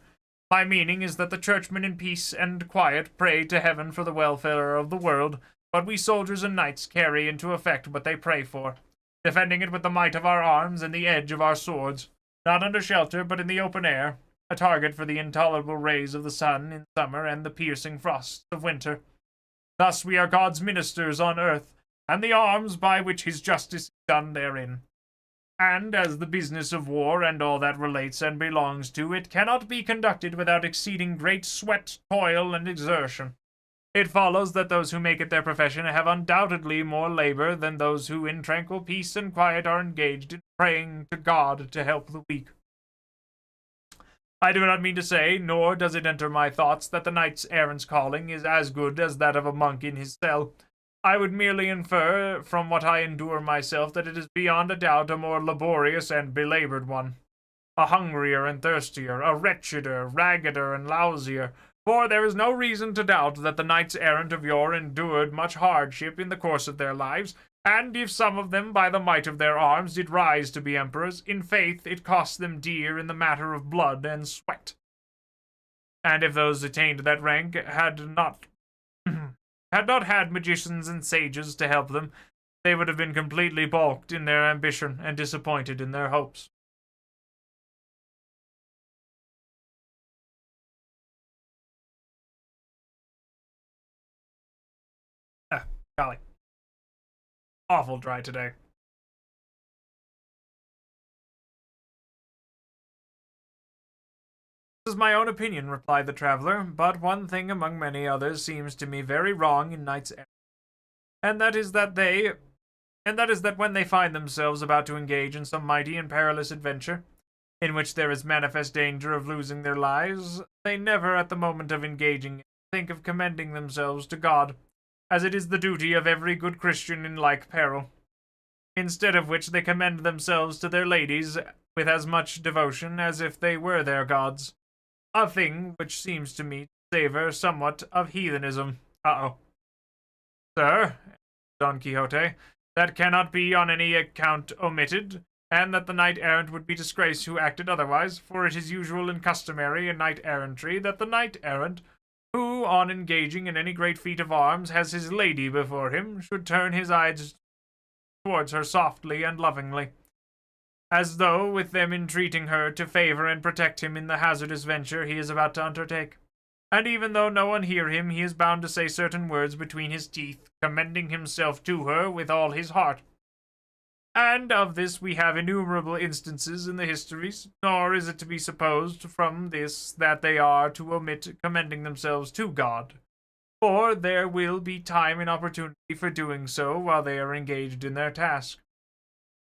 My meaning is that the churchmen in peace and quiet pray to heaven for the welfare of the world, but we soldiers and knights carry into effect what they pray for, defending it with the might of our arms and the edge of our swords, not under shelter but in the open air, a target for the intolerable rays of the sun in summer and the piercing frosts of winter. Thus we are God's ministers on earth, and the arms by which his justice is done therein. And as the business of war and all that relates and belongs to it cannot be conducted without exceeding great sweat, toil, and exertion, it follows that those who make it their profession have undoubtedly more labor than those who in tranquil peace and quiet are engaged in praying to God to help the weak. I do not mean to say, nor does it enter my thoughts, that the knight-errant's calling is as good as that of a monk in his cell. I would merely infer from what I endure myself that it is beyond a doubt a more laborious and belabored one, a hungrier and thirstier, a wretcheder, raggeder, and lousier, for there is no reason to doubt that the knights-errant of yore endured much hardship in the course of their lives, and if some of them by the might of their arms did rise to be emperors, in faith it cost them dear in the matter of blood and sweat. And if those attained that rank had not had magicians and sages to help them, they would have been completely balked in their ambition and disappointed in their hopes. Golly. Awful dry today. "This is my own opinion," replied the traveler, "but one thing among many others seems to me very wrong in knights errant, and that is that when they find themselves about to engage in some mighty and perilous adventure, in which there is manifest danger of losing their lives, they never at the moment of engaging think of commending themselves to God, as it is the duty of every good Christian in like peril. Instead of which they commend themselves to their ladies with as much devotion as if they were their gods. A thing which seems to me to savor somewhat of heathenism. Sir, Don Quixote, that cannot be on any account omitted, and that the knight-errant would be disgraced who acted otherwise, for it is usual and customary in knight-errantry that the knight-errant, who, on engaging in any great feat of arms, has his lady before him, should turn his eyes towards her softly and lovingly, as though with them entreating her to favor and protect him in the hazardous venture he is about to undertake. And even though no one hear him, he is bound to say certain words between his teeth, commending himself to her with all his heart. And of this we have innumerable instances in the histories, nor is it to be supposed from this that they are to omit commending themselves to God, for there will be time and opportunity for doing so while they are engaged in their task.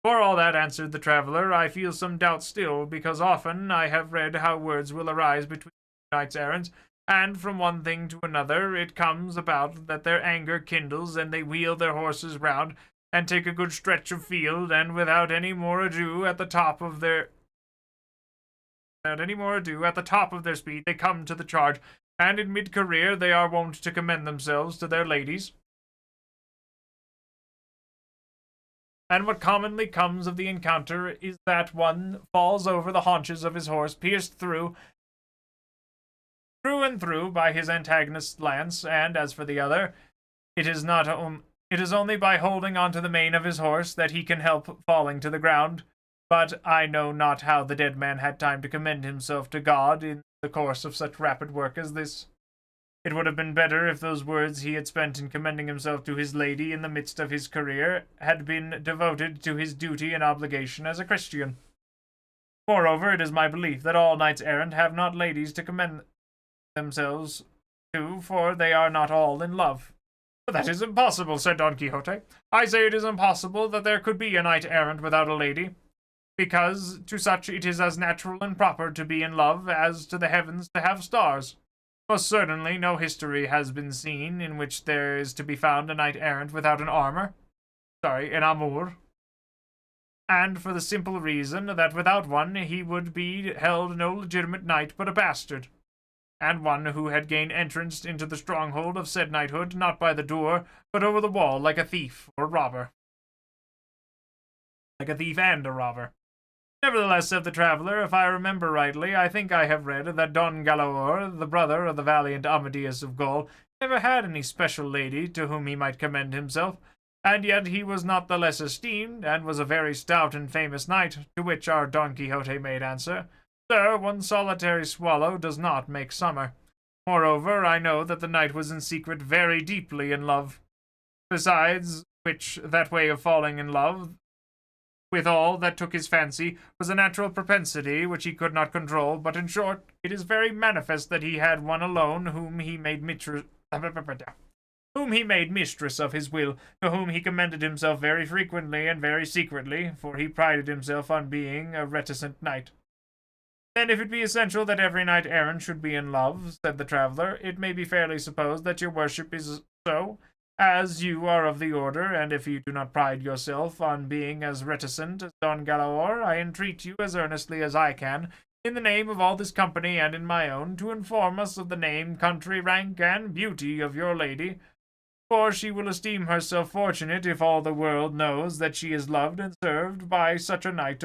For all that, answered the traveller, I feel some doubt still, because often I have read how words will arise between knights errant, and from one thing to another it comes about that their anger kindles, and they wheel their horses round, and take a good stretch of field, and without any more ado at the top of their speed they come to the charge, and in mid-career they are wont to commend themselves to their ladies. And what commonly comes of the encounter is that one falls over the haunches of his horse, pierced through and through by his antagonist's lance, and as for the other, it is only by holding on to the mane of his horse that he can help falling to the ground. But I know not how the dead man had time to commend himself to God in the course of such rapid work as this. It would have been better if those words he had spent in commending himself to his lady in the midst of his career had been devoted to his duty and obligation as a Christian. Moreover, it is my belief that all knights errant have not ladies to commend themselves to, for they are not all in love. But that is impossible, said Don Quixote. I say it is impossible that there could be a knight errant without a lady, because to such it is as natural and proper to be in love as to the heavens to have stars. Most certainly no history has been seen in which there is to be found a knight errant without an an amour. And for the simple reason that without one he would be held no legitimate knight but a bastard, and one who had gained entrance into the stronghold of said knighthood not by the door, but over the wall like a thief or a robber. Like a thief and a robber. Nevertheless, said the traveller, if I remember rightly, I think I have read that Don Galaor, the brother of the valiant Amadis of Gaul, never had any special lady to whom he might commend himself, and yet he was not the less esteemed, and was a very stout and famous knight, to which our Don Quixote made answer, Sir, one solitary swallow does not make summer. Moreover, I know that the knight was in secret very deeply in love. Besides which, that way of falling in love with all that took his fancy was a natural propensity which he could not control, but in short, it is very manifest that he had one alone whom he made mistress of his will, to whom he commended himself very frequently and very secretly, for he prided himself on being a reticent knight. Then if it be essential that every knight errant should be in love, said the traveller, it may be fairly supposed that your worship is so, as you are of the order, and if you do not pride yourself on being as reticent as Don Galaor, I entreat you as earnestly as I can, in the name of all this company and in my own, to inform us of the name, country, rank, and beauty of your lady, for she will esteem herself fortunate if all the world knows that she is loved and served by such a knight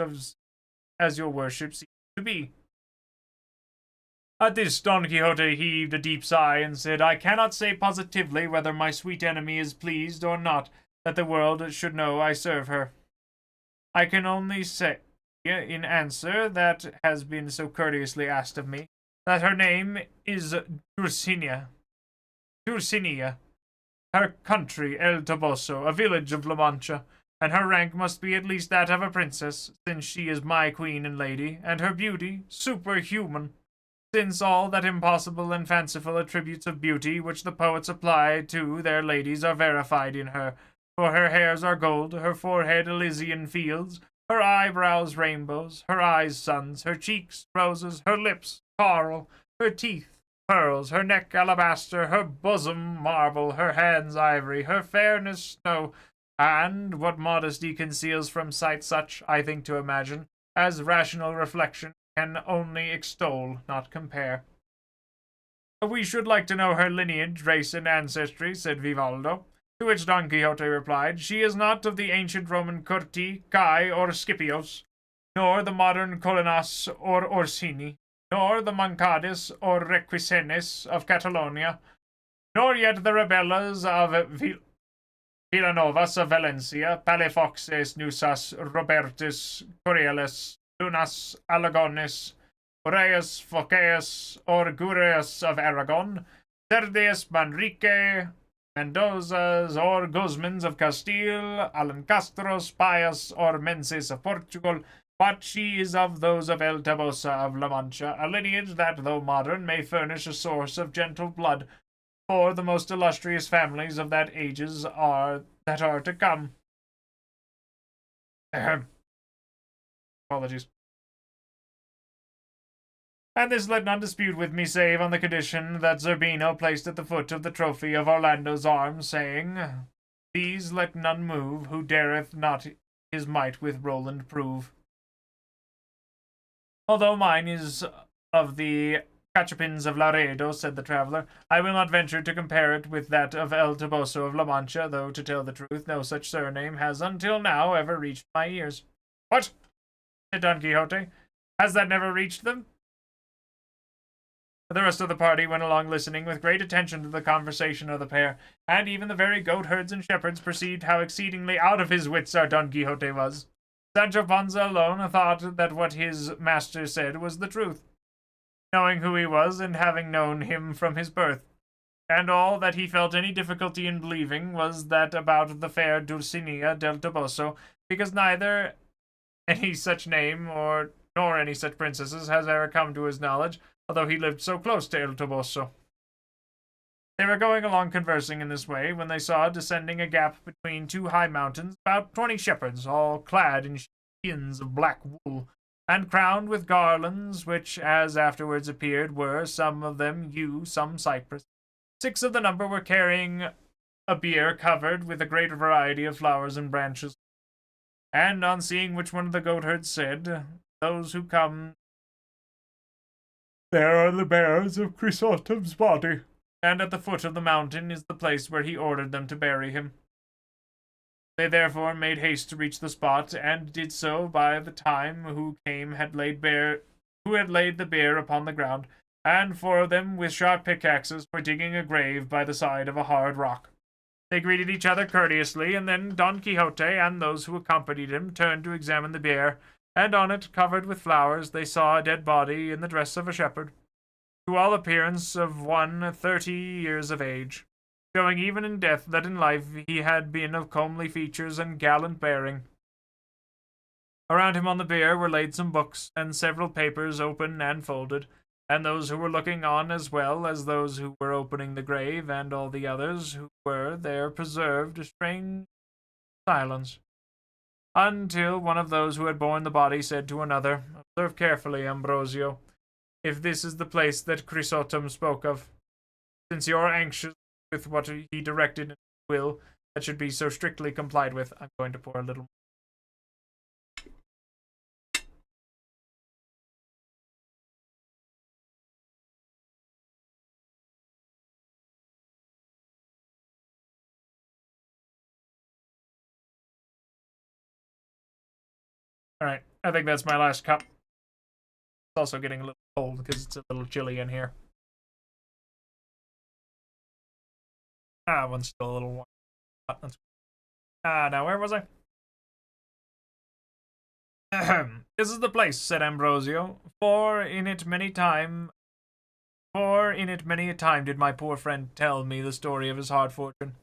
as your worship seems to be. At this, Don Quixote heaved a deep sigh, and said, I cannot say positively whether my sweet enemy is pleased or not that the world should know I serve her. I can only say, in answer that has been so courteously asked of me, that her name is Dulcinea, her country El Toboso, a village of La Mancha, and her rank must be at least that of a princess, since she is my queen and lady, and her beauty superhuman, since all that impossible and fanciful attributes of beauty which the poets apply to their ladies are verified in her, for her hairs are gold, her forehead Elysian fields, her eyebrows rainbows, her eyes suns, her cheeks roses, her lips coral, her teeth pearls, her neck alabaster, her bosom marble, her hands ivory, her fairness snow, and what modesty conceals from sight such, I think to imagine, as rational reflection can only extol, not compare. We should like to know her lineage, race, and ancestry, said Vivaldo, to which Don Quixote replied, she is not of the ancient Roman Curti, Cai, or Scipios, nor the modern Colinas or Orsini, nor the Mancades or Requisenes of Catalonia, nor yet the Rebellas of Villanovas of Valencia, Palafoxes, Nusas, Robertus, Coriolis, Lunas, Alagonis, Boreas, Phocaeus, Orgureus of Aragon, Cerdius, Manrique, Mendozas, or Guzmans of Castile, Alencastros, Pius, or Menses of Portugal, but she is of those of El Tabosa of La Mancha, a lineage that, though modern, may furnish a source of gentle blood for the most illustrious families of that ages that are to come. Ahem. Apologies. And this let none dispute with me, save on the condition that Zerbino placed at the foot of the trophy of Orlando's arms, saying, These let none move, who dareth not his might with Roland prove. Although mine is of the Cachapins of Laredo, said the traveller, I will not venture to compare it with that of El Toboso of La Mancha, though, to tell the truth, no such surname has until now ever reached my ears. What? Said Don Quixote. Has that never reached them? The rest of the party went along listening with great attention to the conversation of the pair, and even the very goatherds and shepherds perceived how exceedingly out of his wits our Don Quixote was. Sancho Panza alone thought that what his master said was the truth, knowing who he was and having known him from his birth. And all that he felt any difficulty in believing was that about the fair Dulcinea del Toboso, because neither any such name nor any such princesses has ever come to his knowledge, although he lived so close to El Toboso. They were going along conversing in this way, when they saw, descending a gap between two high mountains, about 20 shepherds, all clad in skins of black wool, and crowned with garlands, which, as afterwards appeared, were, some of them yew, some cypress. 6 of the number were carrying a bier covered with a great variety of flowers and branches. And on seeing which one of the goatherds said, Those who come there are the bearers of Chrysotom's body, and at the foot of the mountain is the place where he ordered them to bury him. They therefore made haste to reach the spot, and did so by the time who had laid the bier upon the ground, and 4 of them with sharp pickaxes were digging a grave by the side of a hard rock. They greeted each other courteously, and then Don Quixote and those who accompanied him turned to examine the bier, and on it, covered with flowers, they saw a dead body in the dress of a shepherd, to all appearance of one 30 years of age, showing even in death that in life he had been of comely features and gallant bearing. Around him on the bier were laid some books, and several papers open and folded, and those who were looking on as well as those who were opening the grave, and all the others who were there preserved a strange silence, until one of those who had borne the body said to another, Observe carefully, Ambrosio, if this is the place that Chrysotom spoke of. Since you're anxious with what he directed in his will that should be so strictly complied with, I'm going to pour a little. Alright, I think that's my last cup. It's also getting a little cold because it's a little chilly in here. One's still a little warm. Now where was I? This is the place, said Ambrosio, for in it many a time did my poor friend tell me the story of his hard fortune.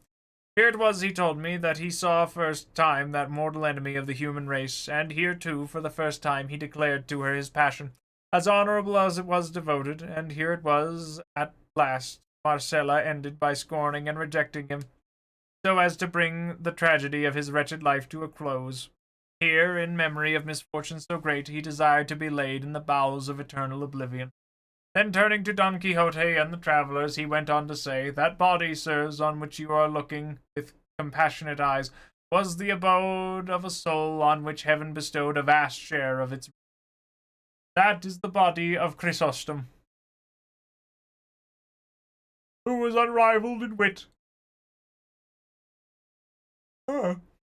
Here it was, he told me, that he saw first time that mortal enemy of the human race, and here, too, for the first time, he declared to her his passion, as honourable as it was devoted, and here it was, at last, Marcella ended by scorning and rejecting him, so as to bring the tragedy of his wretched life to a close. Here, in memory of misfortune so great, he desired to be laid in the bowels of eternal oblivion. Then turning to Don Quixote and the travellers, he went on to say, That body, sirs, on which you are looking with compassionate eyes, was the abode of a soul on which heaven bestowed a vast share of its. That is the body of Chrysostom, who was unrivalled in wit,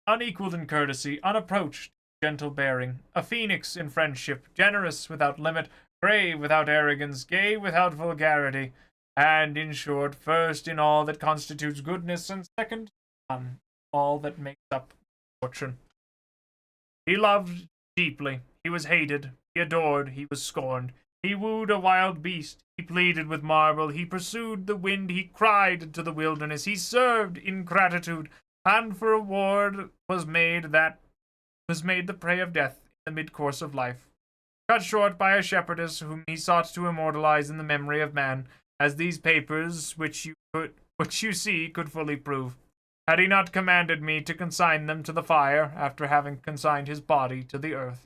unequalled in courtesy, unapproached in gentle bearing, a phoenix in friendship, generous without limit, brave without arrogance, gay without vulgarity, and, in short, first in all that constitutes goodness, and second none. all that makes up fortune. He loved deeply, he was hated, he adored, he was scorned. He wooed a wild beast, he pleaded with marble, he pursued the wind, he cried to the wilderness, he served ingratitude, and for reward was made the prey of death in the mid-course of life, cut short by a shepherdess whom he sought to immortalize in the memory of man, as these papers which you see could fully prove, had he not commanded me to consign them to the fire after having consigned his body to the earth.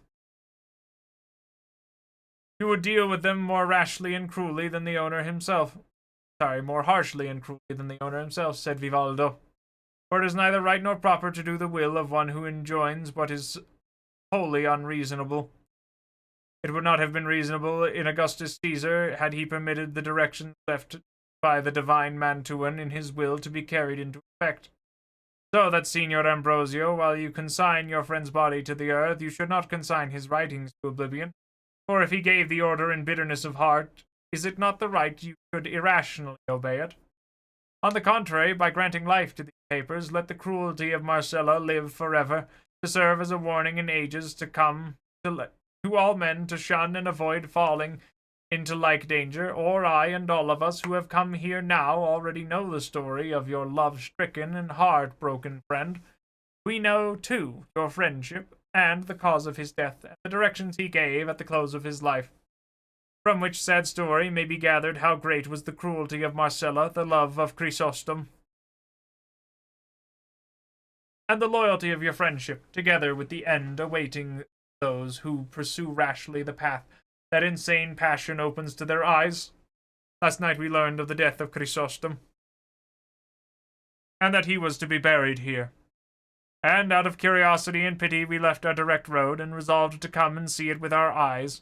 You would deal with them more rashly and cruelly than the owner himself. More harshly and cruelly than the owner himself, said Vivaldo. For it is neither right nor proper to do the will of one who enjoins what is wholly unreasonable. It would not have been reasonable in Augustus Caesar had he permitted the directions left by the divine Mantuan in his will to be carried into effect. So that, Signor Ambrosio, while you consign your friend's body to the earth, you should not consign his writings to oblivion. For if he gave the order in bitterness of heart, is it not the right you should irrationally obey it? On the contrary, by granting life to these papers, let the cruelty of Marcella live forever, to serve as a warning in ages to come to all men to shun and avoid falling into like danger, or I and all of us who have come here now already know the story of your love-stricken and heart-broken friend. We know, too, your friendship, and the cause of his death, and the directions he gave at the close of his life. From which sad story may be gathered how great was the cruelty of Marcella, the love of Chrysostom, and the loyalty of your friendship, together with the end awaiting those who pursue rashly the path that insane passion opens to their eyes. Last night we learned of the death of Chrysostom, and that he was to be buried here. And out of curiosity and pity we left our direct road, and resolved to come and see it with our eyes.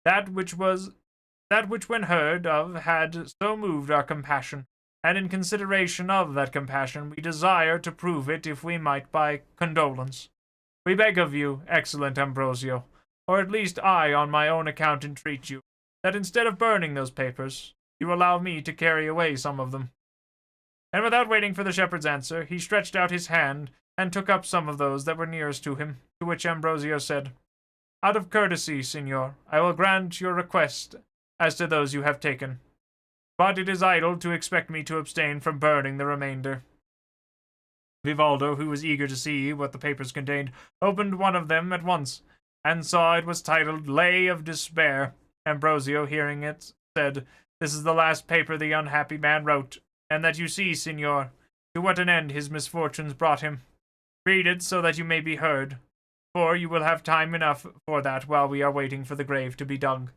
That which when heard of had so moved our compassion, and in consideration of that compassion we desire to prove it if we might by condolence. We beg of you, excellent Ambrosio, or at least I on my own account entreat you, that instead of burning those papers, you allow me to carry away some of them. And without waiting for the shepherd's answer, he stretched out his hand and took up some of those that were nearest to him, to which Ambrosio said, Out of courtesy, signor, I will grant your request as to those you have taken, but it is idle to expect me to abstain from burning the remainder. Vivaldo, who was eager to see what the papers contained, opened one of them at once, and saw it was titled Lay of Despair. Ambrosio, hearing it, said, This is the last paper the unhappy man wrote, and that you see, signor, to what an end his misfortunes brought him. Read it so that you may be heard, for you will have time enough for that while we are waiting for the grave to be dug.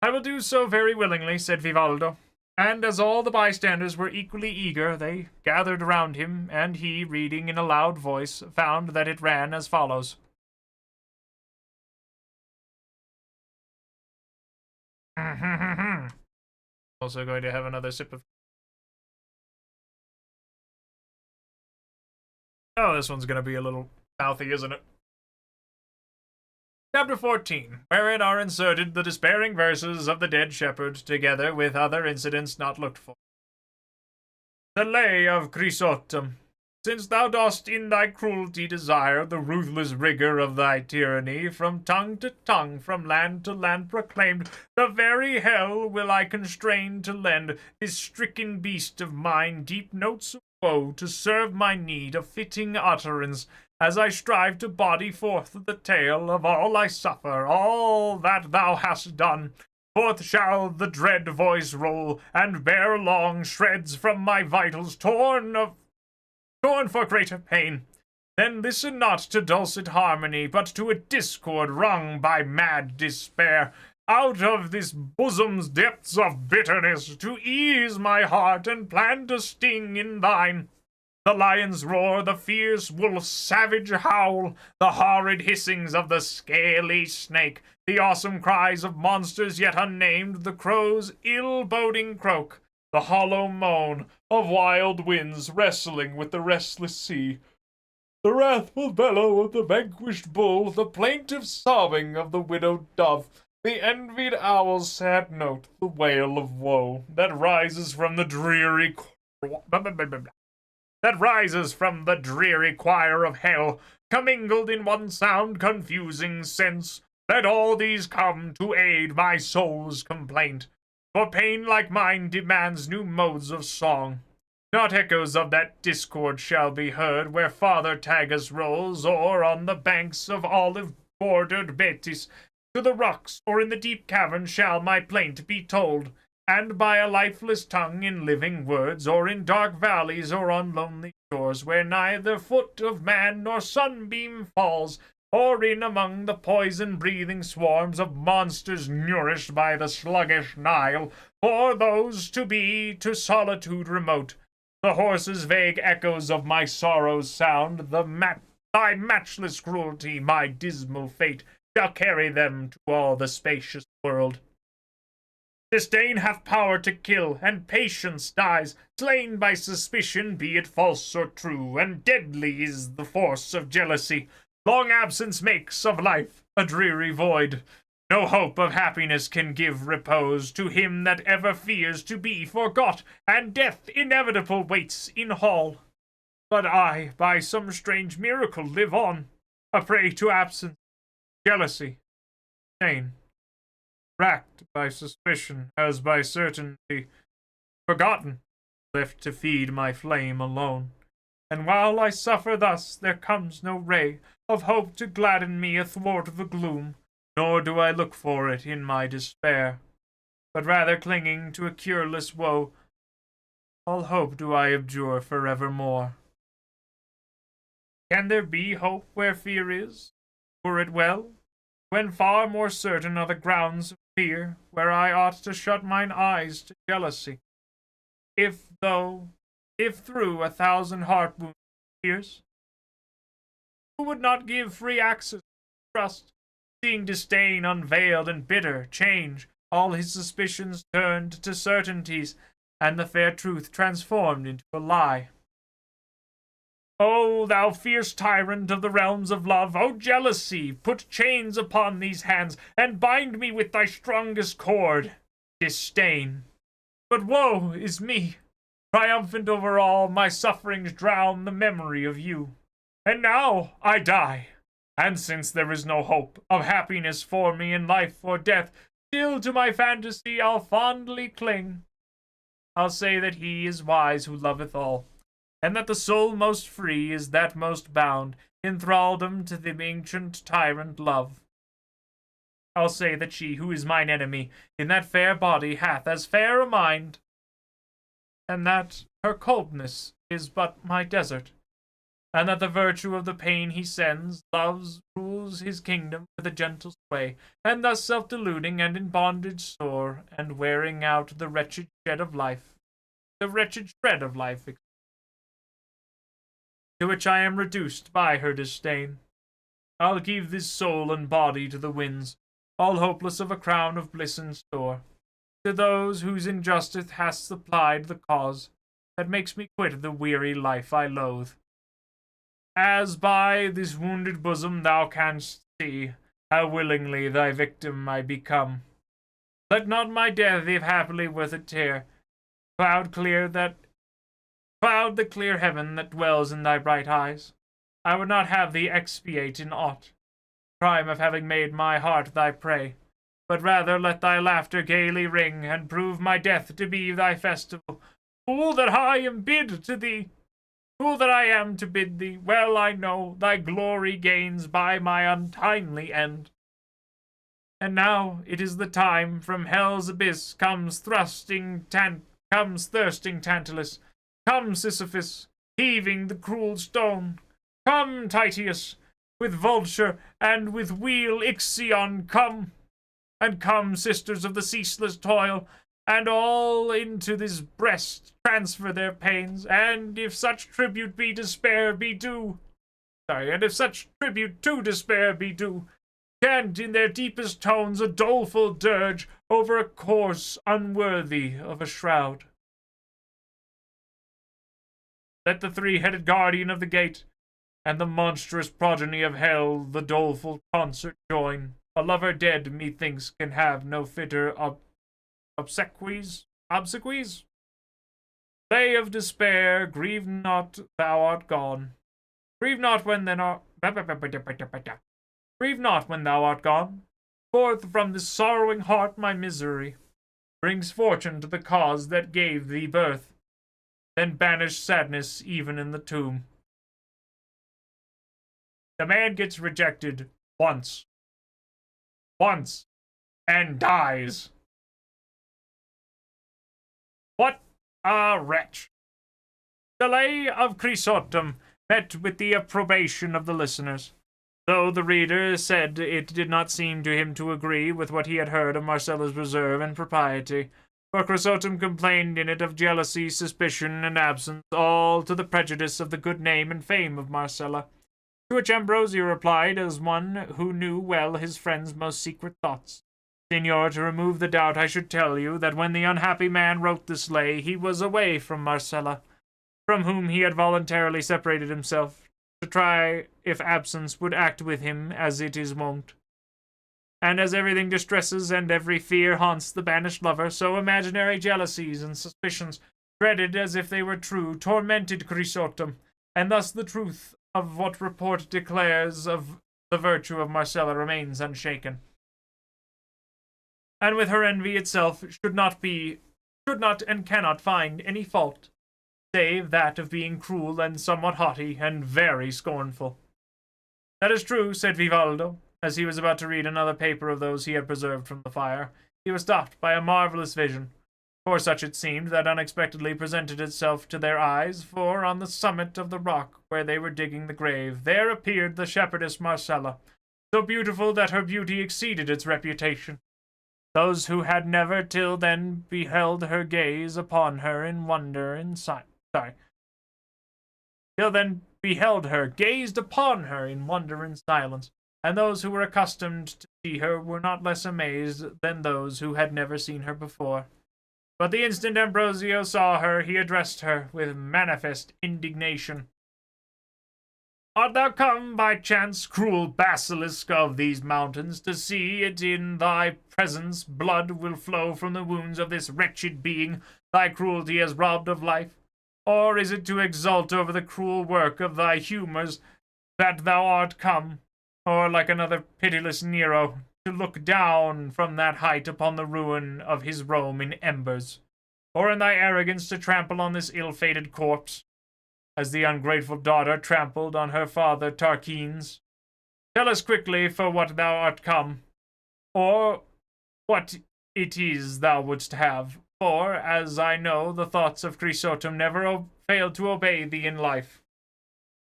I will do so very willingly, said Vivaldo. And as all the bystanders were equally eager, they gathered round him, and he, reading in a loud voice, found that it ran as follows. Also going to have another sip of... Oh, this one's going to be a little mouthy, isn't it? Chapter 14, wherein are inserted the despairing verses of the dead shepherd, together with other incidents not looked for. The Lay of Chrysostom. Since thou dost in thy cruelty desire the ruthless rigor of thy tyranny, from tongue to tongue, from land to land proclaimed, the very hell will I constrain to lend this stricken beast of mine deep notes of woe, to serve my need a fitting utterance, as I strive to body forth the tale of all I suffer, all that thou hast done. Forth shall the dread voice roll, and bear long shreds from my vitals, torn for greater pain. Then listen not to dulcet harmony, but to a discord wrung by mad despair. Out of this bosom's depths of bitterness, to ease my heart and plant a sting in thine. The lion's roar, the fierce wolf's savage howl, the horrid hissings of the scaly snake, the awesome cries of monsters yet unnamed, the crow's ill-boding croak, the hollow moan of wild winds wrestling with the restless sea, the wrathful bellow of the vanquished bull, the plaintive sobbing of the widowed dove, the envied owl's sad note, the wail of woe that rises from the dreary that rises from the dreary choir of hell, commingled in one sound, confusing sense. Let all these come to aid my soul's complaint, for pain like mine demands new modes of song. Not echoes of that discord shall be heard where Father Tagus rolls, or on the banks of olive-bordered Betis. To the rocks or in the deep cavern shall my plaint be told, and by a lifeless tongue in living words, or in dark valleys or on lonely shores, where neither foot of man nor sunbeam falls, or in among the poison-breathing swarms of monsters nourished by the sluggish Nile, or those to be to solitude remote. The horse's vague echoes of my sorrows sound, thy matchless cruelty, my dismal fate, shall carry them to all the spacious world. Disdain hath power to kill, and patience dies, slain by suspicion, be it false or true, and deadly is the force of jealousy. Long absence makes of life a dreary void. No hope of happiness can give repose to him that ever fears to be forgot, and death inevitable waits in hall. But I, by some strange miracle, live on, a prey to absence, jealousy, shame, racked by suspicion as by certainty, forgotten, left to feed my flame alone. And while I suffer thus, there comes no ray of hope to gladden me athwart the gloom, nor do I look for it in my despair, but rather clinging to a cureless woe, all hope do I abjure forevermore. Can there be hope where fear is? Were it well, when far more certain are the grounds of fear, where I ought to shut mine eyes to jealousy. If through 1,000 heart wounds pierce, who would not give free access to trust, seeing disdain unveiled and bitter change, all his suspicions turned to certainties, and the fair truth transformed into a lie? O thou fierce tyrant of the realms of love, O jealousy, put chains upon these hands, and bind me with thy strongest cord, disdain. But woe is me! Triumphant over all, my sufferings drown the memory of you. And now I die, and since there is no hope of happiness for me in life or death, still to my fantasy I'll fondly cling. I'll say that he is wise who loveth all, and that the soul most free is that most bound in thraldom to the ancient tyrant love. I'll say that she who is mine enemy in that fair body hath as fair a mind, and that her coldness is but my desert, and that the virtue of the pain he sends, loves, rules his kingdom with a gentle sway, and thus self-deluding and in bondage sore, and wearing out the wretched shred of life, to which I am reduced by her disdain. I'll give this soul and body to the winds, all hopeless of a crown of bliss in store, to those whose injustice hath supplied the cause that makes me quit the weary life I loathe. As by this wounded bosom thou canst see, how willingly thy victim I become. Let not my death, if happily worth a tear, cloud the clear heaven that dwells in thy bright eyes. I would not have thee expiate in aught crime of having made my heart thy prey, but rather let thy laughter gaily ring, and prove my death to be thy festival. Fool that I am to bid thee, well I know thy glory gains by my untimely end. And now it is the time, from hell's abyss comes thirsting Tantalus, come Sisyphus, heaving the cruel stone, come Titius, with vulture and with wheel Ixion, come, and come, sisters of the ceaseless toil, and all into this breast transfer their pains, and if such tribute to despair be due, chant in their deepest tones a doleful dirge over a corse unworthy of a shroud. Let the three-headed guardian of the gate and the monstrous progeny of hell the doleful concert join. A lover dead, methinks, can have no fitter obsequies? Day of despair, grieve not, thou art gone. Grieve not when Grieve not when thou art gone. Forth from this sorrowing heart my misery brings fortune to the cause that gave thee birth, then banish sadness even in the tomb. The man gets rejected once, and dies. What a wretch! The lay of Quixote met with the approbation of the listeners, though the reader said it did not seem to him to agree with what he had heard of Marcella's reserve and propriety, for Quixote complained in it of jealousy, suspicion, and absence, all to the prejudice of the good name and fame of Marcella. To which Ambrosio replied, as one who knew well his friend's most secret thoughts, Signor, to remove the doubt, I should tell you that when the unhappy man wrote this lay, he was away from Marcella, from whom he had voluntarily separated himself, to try if absence would act with him as it is wont. And as everything distresses and every fear haunts the banished lover, so imaginary jealousies and suspicions, dreaded as if they were true, tormented Quixote, and thus the truth of what report declares of the virtue of Marcella remains unshaken. And with her envy itself should not and cannot find any fault, save that of being cruel and somewhat haughty and very scornful. That is true, said Vivaldo, as he was about to read another paper of those he had preserved from the fire. He was stopped by a marvelous vision, for such it seemed, that unexpectedly presented itself to their eyes, for on the summit of the rock where they were digging the grave, there appeared the shepherdess Marcella, so beautiful that her beauty exceeded its reputation. Those who had never till then beheld her gaze upon her in wonder and gazed upon her in wonder and silence, and those who were accustomed to see her were not less amazed than those who had never seen her before. But the instant Ambrosio saw her, he addressed her with manifest indignation. Art thou come by chance, cruel basilisk of these mountains, to see it in thy presence blood will flow from the wounds of this wretched being thy cruelty has robbed of life? Or is it to exult over the cruel work of thy humours that thou art come, or like another pitiless Nero, to look down from that height upon the ruin of his Rome in embers? Or in thy arrogance to trample on this ill-fated corpse, as the ungrateful daughter trampled on her father Tarquines? Tell us quickly for what thou art come, or what it is thou wouldst have, for, as I know, the thoughts of Quixote never fail to obey thee in life.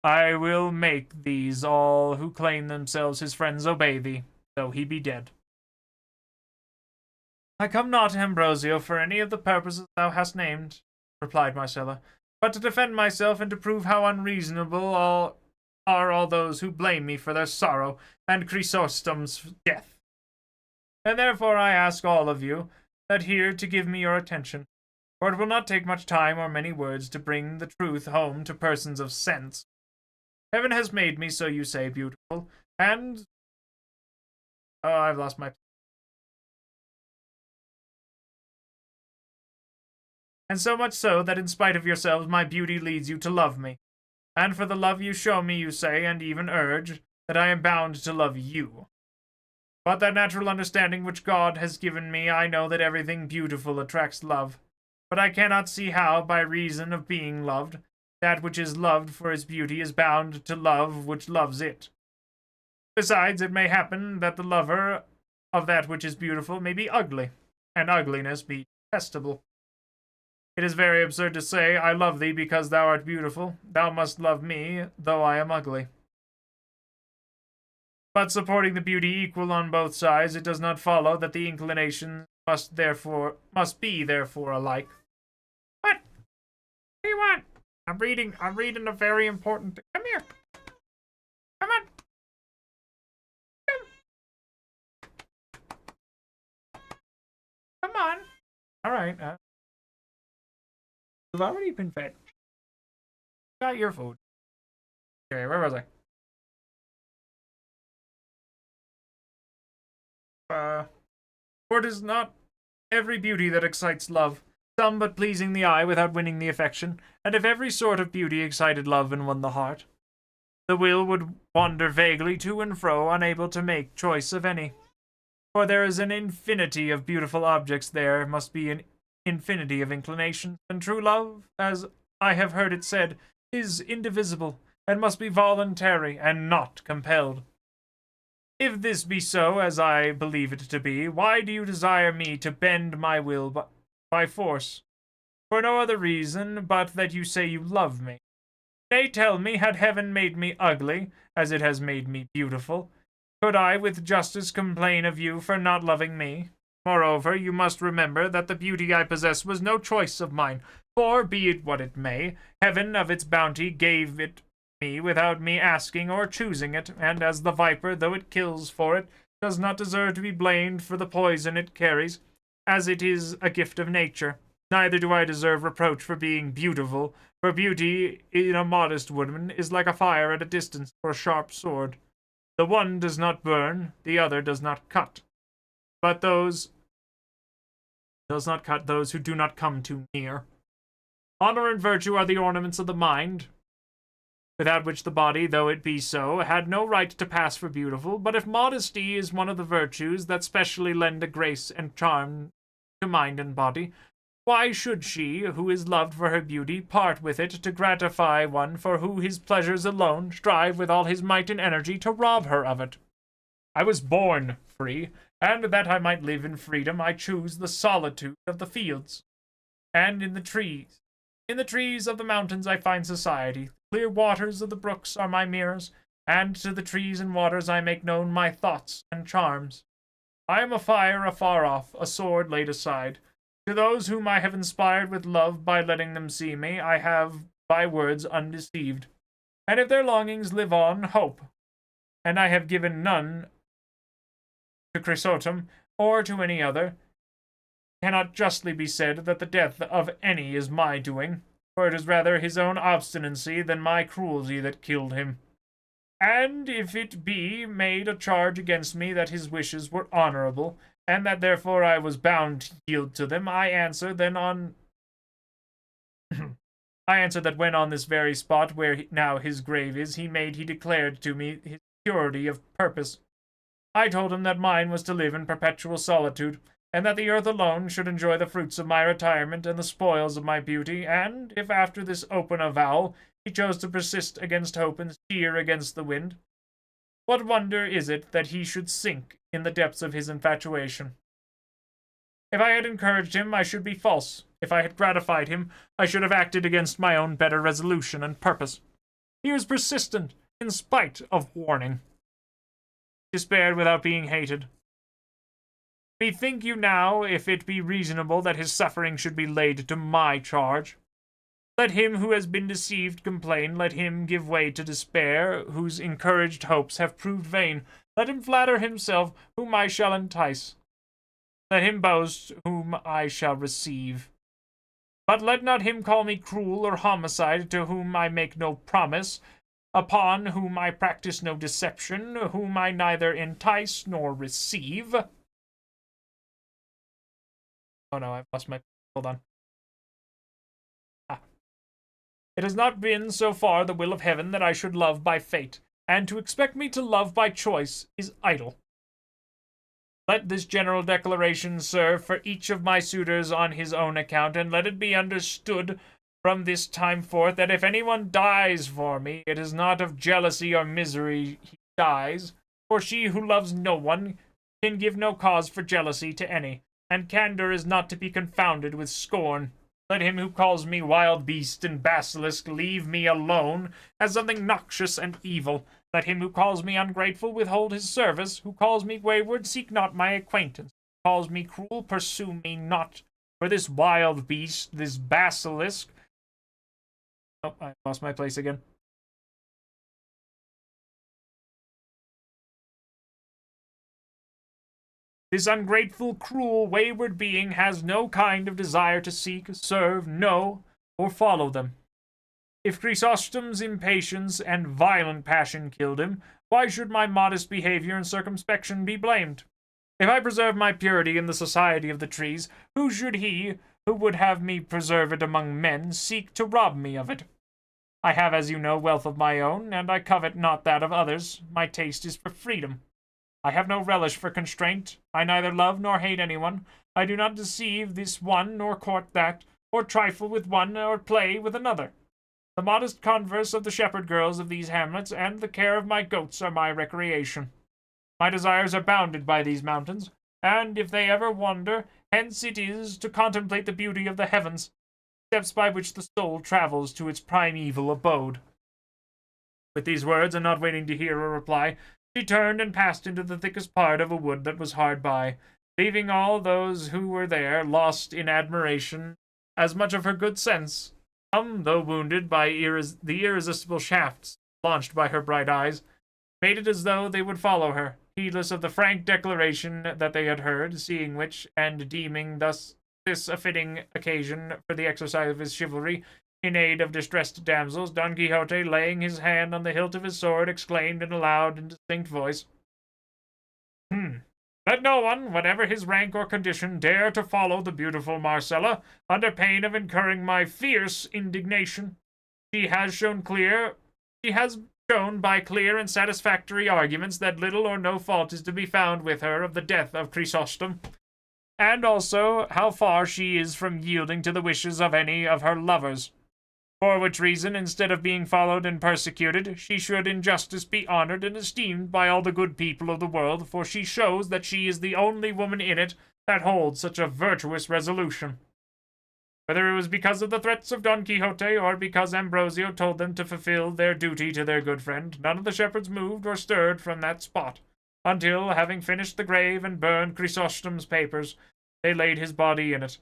I will make these all who claim themselves his friends obey thee, though he be dead. I come not, Ambrosio, for any of the purposes thou hast named, replied Marcella, but to defend myself and to prove how unreasonable are all those who blame me for their sorrow and Chrysostom's death. And therefore I ask all of you that here to give me your attention, for it will not take much time or many words to bring the truth home to persons of sense. Heaven has made me, so you say, beautiful, and... I've lost my... And so much so that in spite of yourselves my beauty leads you to love me. And for the love you show me, you say, and even urge, that I am bound to love you. But that natural understanding which God has given me, I know that everything beautiful attracts love. But I cannot see how, by reason of being loved, that which is loved for its beauty is bound to love which loves it. Besides, it may happen that the lover of that which is beautiful may be ugly, and ugliness be detestable. It is very absurd to say, I love thee because thou art beautiful. Thou must love me, though I am ugly. But supporting the beauty equal on both sides, it does not follow that the inclinations must be therefore alike. What? What do you want? I'm reading a very important... Come here. Come on. Come on. All right. You've already been fed. Got your food. Okay, where was I? For it is not every beauty that excites love. some but pleasing the eye without winning the affection, and if every sort of beauty excited love and won the heart, the will would wander vaguely to and fro, unable to make choice of any. For there is an infinity of beautiful objects, there must be an infinity of inclinations, and true love, as I have heard it said, is indivisible, and must be voluntary, and not compelled. If this be so, as I believe it to be, why do you desire me to bend my will by force? For no other reason but that you say you love me. Nay, tell me, had heaven made me ugly, as it has made me beautiful, could I with justice complain of you for not loving me? Moreover, you must remember that the beauty I possess was no choice of mine, for, be it what it may, heaven of its bounty gave it me without me asking or choosing it, and as the viper, though it kills for it, does not deserve to be blamed for the poison it carries, as it is a gift of nature, neither do I deserve reproach for being beautiful, for beauty in a modest woman is like a fire at a distance or a sharp sword. The one does not burn, the other does not cut. But those does not cut those who do not come too near. Honor and virtue are the ornaments of the mind, without which the body, though it be so, had no right to pass for beautiful. But if modesty is one of the virtues that specially lend a grace and charm to mind and body, why should she, who is loved for her beauty, part with it to gratify one for who his pleasures alone strive with all his might and energy to rob her of it? I was born free, and that I might live in freedom, I choose the solitude of the fields, and in the trees. In the trees of the mountains I find society. The clear waters of the brooks are my mirrors, and to the trees and waters I make known my thoughts and charms. I am a fire afar off, a sword laid aside. To those whom I have inspired with love by letting them see me, I have by words undeceived. And if their longings live on, hope. And I have given none to Quixote, or to any other. Cannot justly be said that the death of any is my doing, for it is rather his own obstinacy than my cruelty that killed him. And if it be made a charge against me that his wishes were honorable, and that therefore I was bound to yield to them, I answer that when on this very spot where now his grave is, he declared to me his purity of purpose. I told him that mine was to live in perpetual solitude, and that the earth alone should enjoy the fruits of my retirement and the spoils of my beauty, and if after this open avowal he chose to persist against hope and steer against the wind, what wonder is it that he should sink in the depths of his infatuation? If I had encouraged him, I should be false. If I had gratified him, I should have acted against my own better resolution and purpose. He was persistent, in spite of warning. Despaired without being hated. Bethink you now if it be reasonable that his suffering should be laid to my charge. Let him who has been deceived complain, let him give way to despair, whose encouraged hopes have proved vain. Let him flatter himself, whom I shall entice. Let him boast, whom I shall receive. But let not him call me cruel or homicide, to whom I make no promise, upon whom I practice no deception, whom I neither entice nor receive. Oh no, I've lost my... Hold on. It has not been so far the will of heaven that I should love by fate, and to expect me to love by choice is idle. Let this general declaration serve for each of my suitors on his own account, and let it be understood from this time forth that if anyone dies for me, it is not of jealousy or misery he dies, for she who loves no one can give no cause for jealousy to any, and candor is not to be confounded with scorn. Let him who calls me wild beast and basilisk leave me alone as something noxious and evil. Let him who calls me ungrateful withhold his service. Who calls me wayward seek not my acquaintance. Who calls me cruel pursue me not. For this wild beast, this basilisk... Oh, I lost my place again. This ungrateful, cruel, wayward being has no kind of desire to seek, serve, know, or follow them. If Chrysostom's impatience and violent passion killed him, why should my modest behavior and circumspection be blamed? If I preserve my purity in the society of the trees, who should he who would have me preserve it among men, seek to rob me of it. I have, as you know, wealth of my own, and I covet not that of others. My taste is for freedom. I have no relish for constraint. I neither love nor hate anyone. I do not deceive this one, nor court that, or trifle with one, or play with another. The modest converse of the shepherd girls of these hamlets, and the care of my goats are my recreation. My desires are bounded by these mountains, and if they ever wander, hence it is to contemplate the beauty of the heavens, steps by which the soul travels to its primeval abode. With these words, and not waiting to hear a reply, she turned and passed into the thickest part of a wood that was hard by, leaving all those who were there lost in admiration as much of her good sense. Some, though wounded by the irresistible shafts launched by her bright eyes, made it as though they would follow her, heedless of the frank declaration that they had heard, seeing which, and deeming this a fitting occasion for the exercise of his chivalry in aid of distressed damsels, Don Quixote, laying his hand on the hilt of his sword, exclaimed in a loud and distinct voice, Let no one, whatever his rank or condition, dare to follow the beautiful Marcella, under pain of incurring my fierce indignation. She has shown by clear and satisfactory arguments that little or no fault is to be found with her of the death of Chrysostom, and also how far she is from yielding to the wishes of any of her lovers. For which reason, instead of being followed and persecuted, she should in justice be honored and esteemed by all the good people of the world, for she shows that she is the only woman in it that holds such a virtuous resolution. Whether it was because of the threats of Don Quixote, or because Ambrosio told them to fulfill their duty to their good friend, none of the shepherds moved or stirred from that spot, until, having finished the grave and burned Chrysostom's papers, they laid his body in it.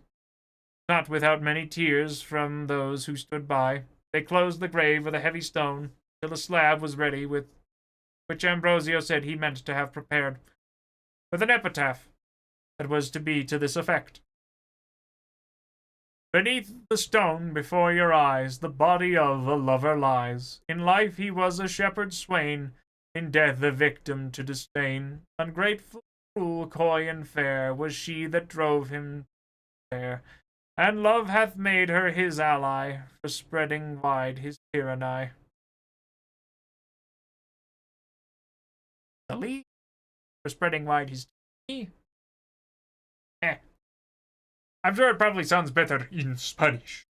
Not without many tears from those who stood by, they closed the grave with a heavy stone, till a slab was ready, which Ambrosio said he meant to have prepared, with an epitaph that was to be to this effect. Beneath the stone before your eyes, the body of a lover lies. In life he was a shepherd swain, in death a victim to disdain. Ungrateful, cruel, coy, and fair was she that drove him there, and love hath made her his ally, for spreading wide his tyranny. For spreading wide his tyranny? I'm sure it probably sounds better in Spanish.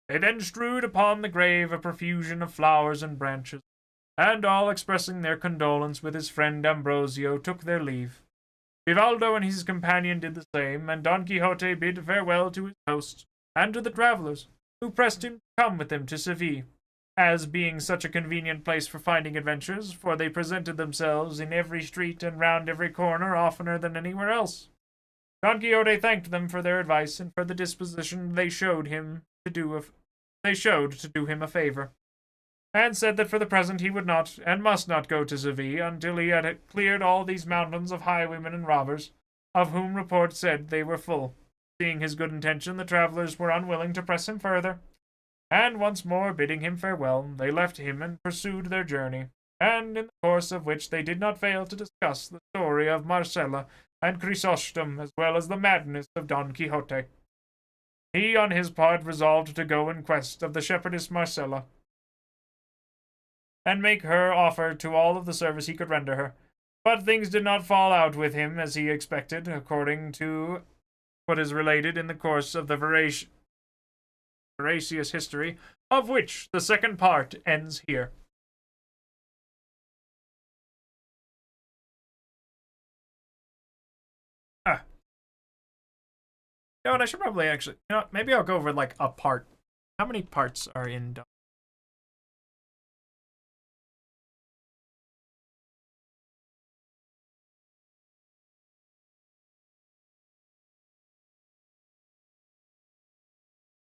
They then strewed upon the grave a profusion of flowers and branches, and all expressing their condolence with his friend Ambrosio, took their leave. Vivaldo and his companion did the same, and Don Quixote bid farewell to his host, and to the travellers, who pressed him to come with them to Seville, as being such a convenient place for finding adventures, for they presented themselves in every street and round every corner oftener than anywhere else. Don Quixote thanked them for their advice, and for the disposition they showed to do him a favor, and said that for the present he would not and must not go to Seville until he had cleared all these mountains of highwaymen and robbers, of whom report said they were full. Seeing his good intention, the travellers were unwilling to press him further, and once more bidding him farewell, they left him and pursued their journey, and in the course of which they did not fail to discuss the story of Marcella and Chrysostom, as well as the madness of Don Quixote. He, on his part, resolved to go in quest of the shepherdess Marcella, and make her offer to all of the service he could render her. But things did not fall out with him as he expected, according to what is related in the course of the veracious history, of which the second part ends here. You know what, I should probably actually, maybe I'll go over like a part. How many parts are in Don?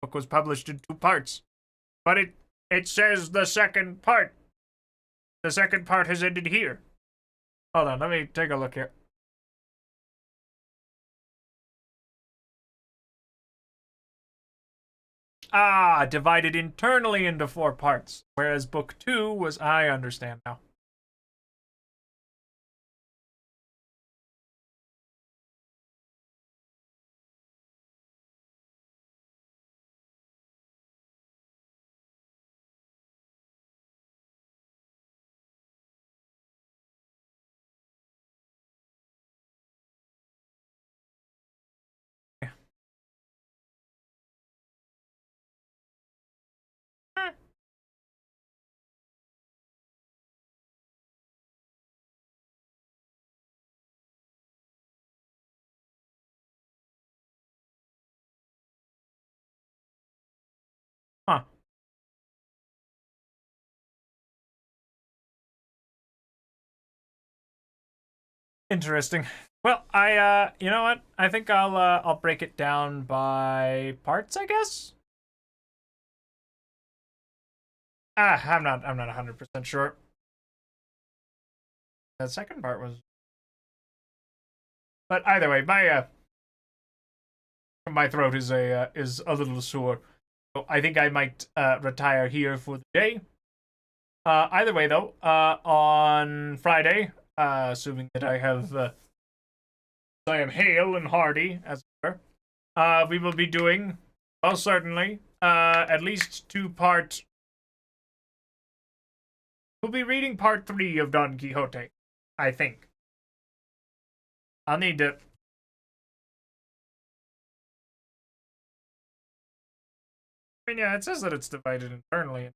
The book was published in 2 parts, but it says the second part. The second part has ended here. Hold on, let me take a look here. Divided internally into 4 parts, whereas book 2 was, I understand now. Interesting. Well, you know what? I think I'll break it down by parts, I guess. I'm not 100% sure. The second part was, but either way, my throat is a little sore. So I think I might retire here for the day. Either way, though, on Friday, assuming that I am hale and hearty, as it were, we will be doing, well, certainly, at least two-part. We'll be reading part 3 of Don Quixote, I think. I'll need to. I mean, yeah, it says that it's divided internally.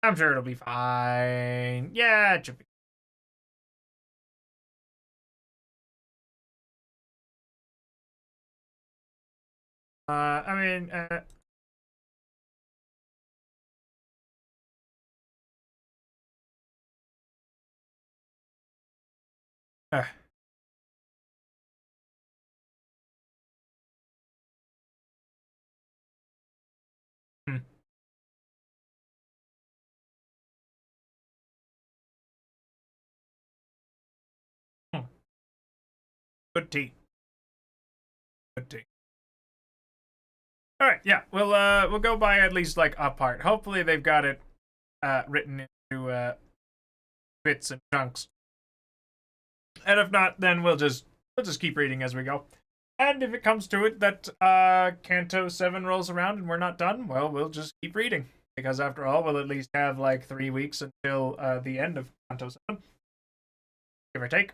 I'm sure it'll be fine. Yeah, it should be. I mean, uh, hmm. Hmm. Good tea. Good tea. All right, yeah, we'll go by at least like a part. Hopefully they've got it written into bits and chunks. And if not, then we'll just keep reading as we go. And if it comes to it that Canto 7 rolls around and we're not done, well, we'll just keep reading. Because after all, we'll at least have like 3 weeks until the end of Canto 7. Give or take.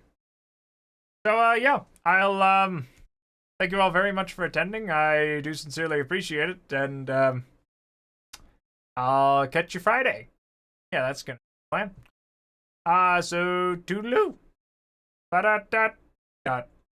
So yeah, I'll thank you all very much for attending. I do sincerely appreciate it, and I'll catch you Friday. Yeah, that's gonna be the plan. So toodaloo. Ba-da-da-dot.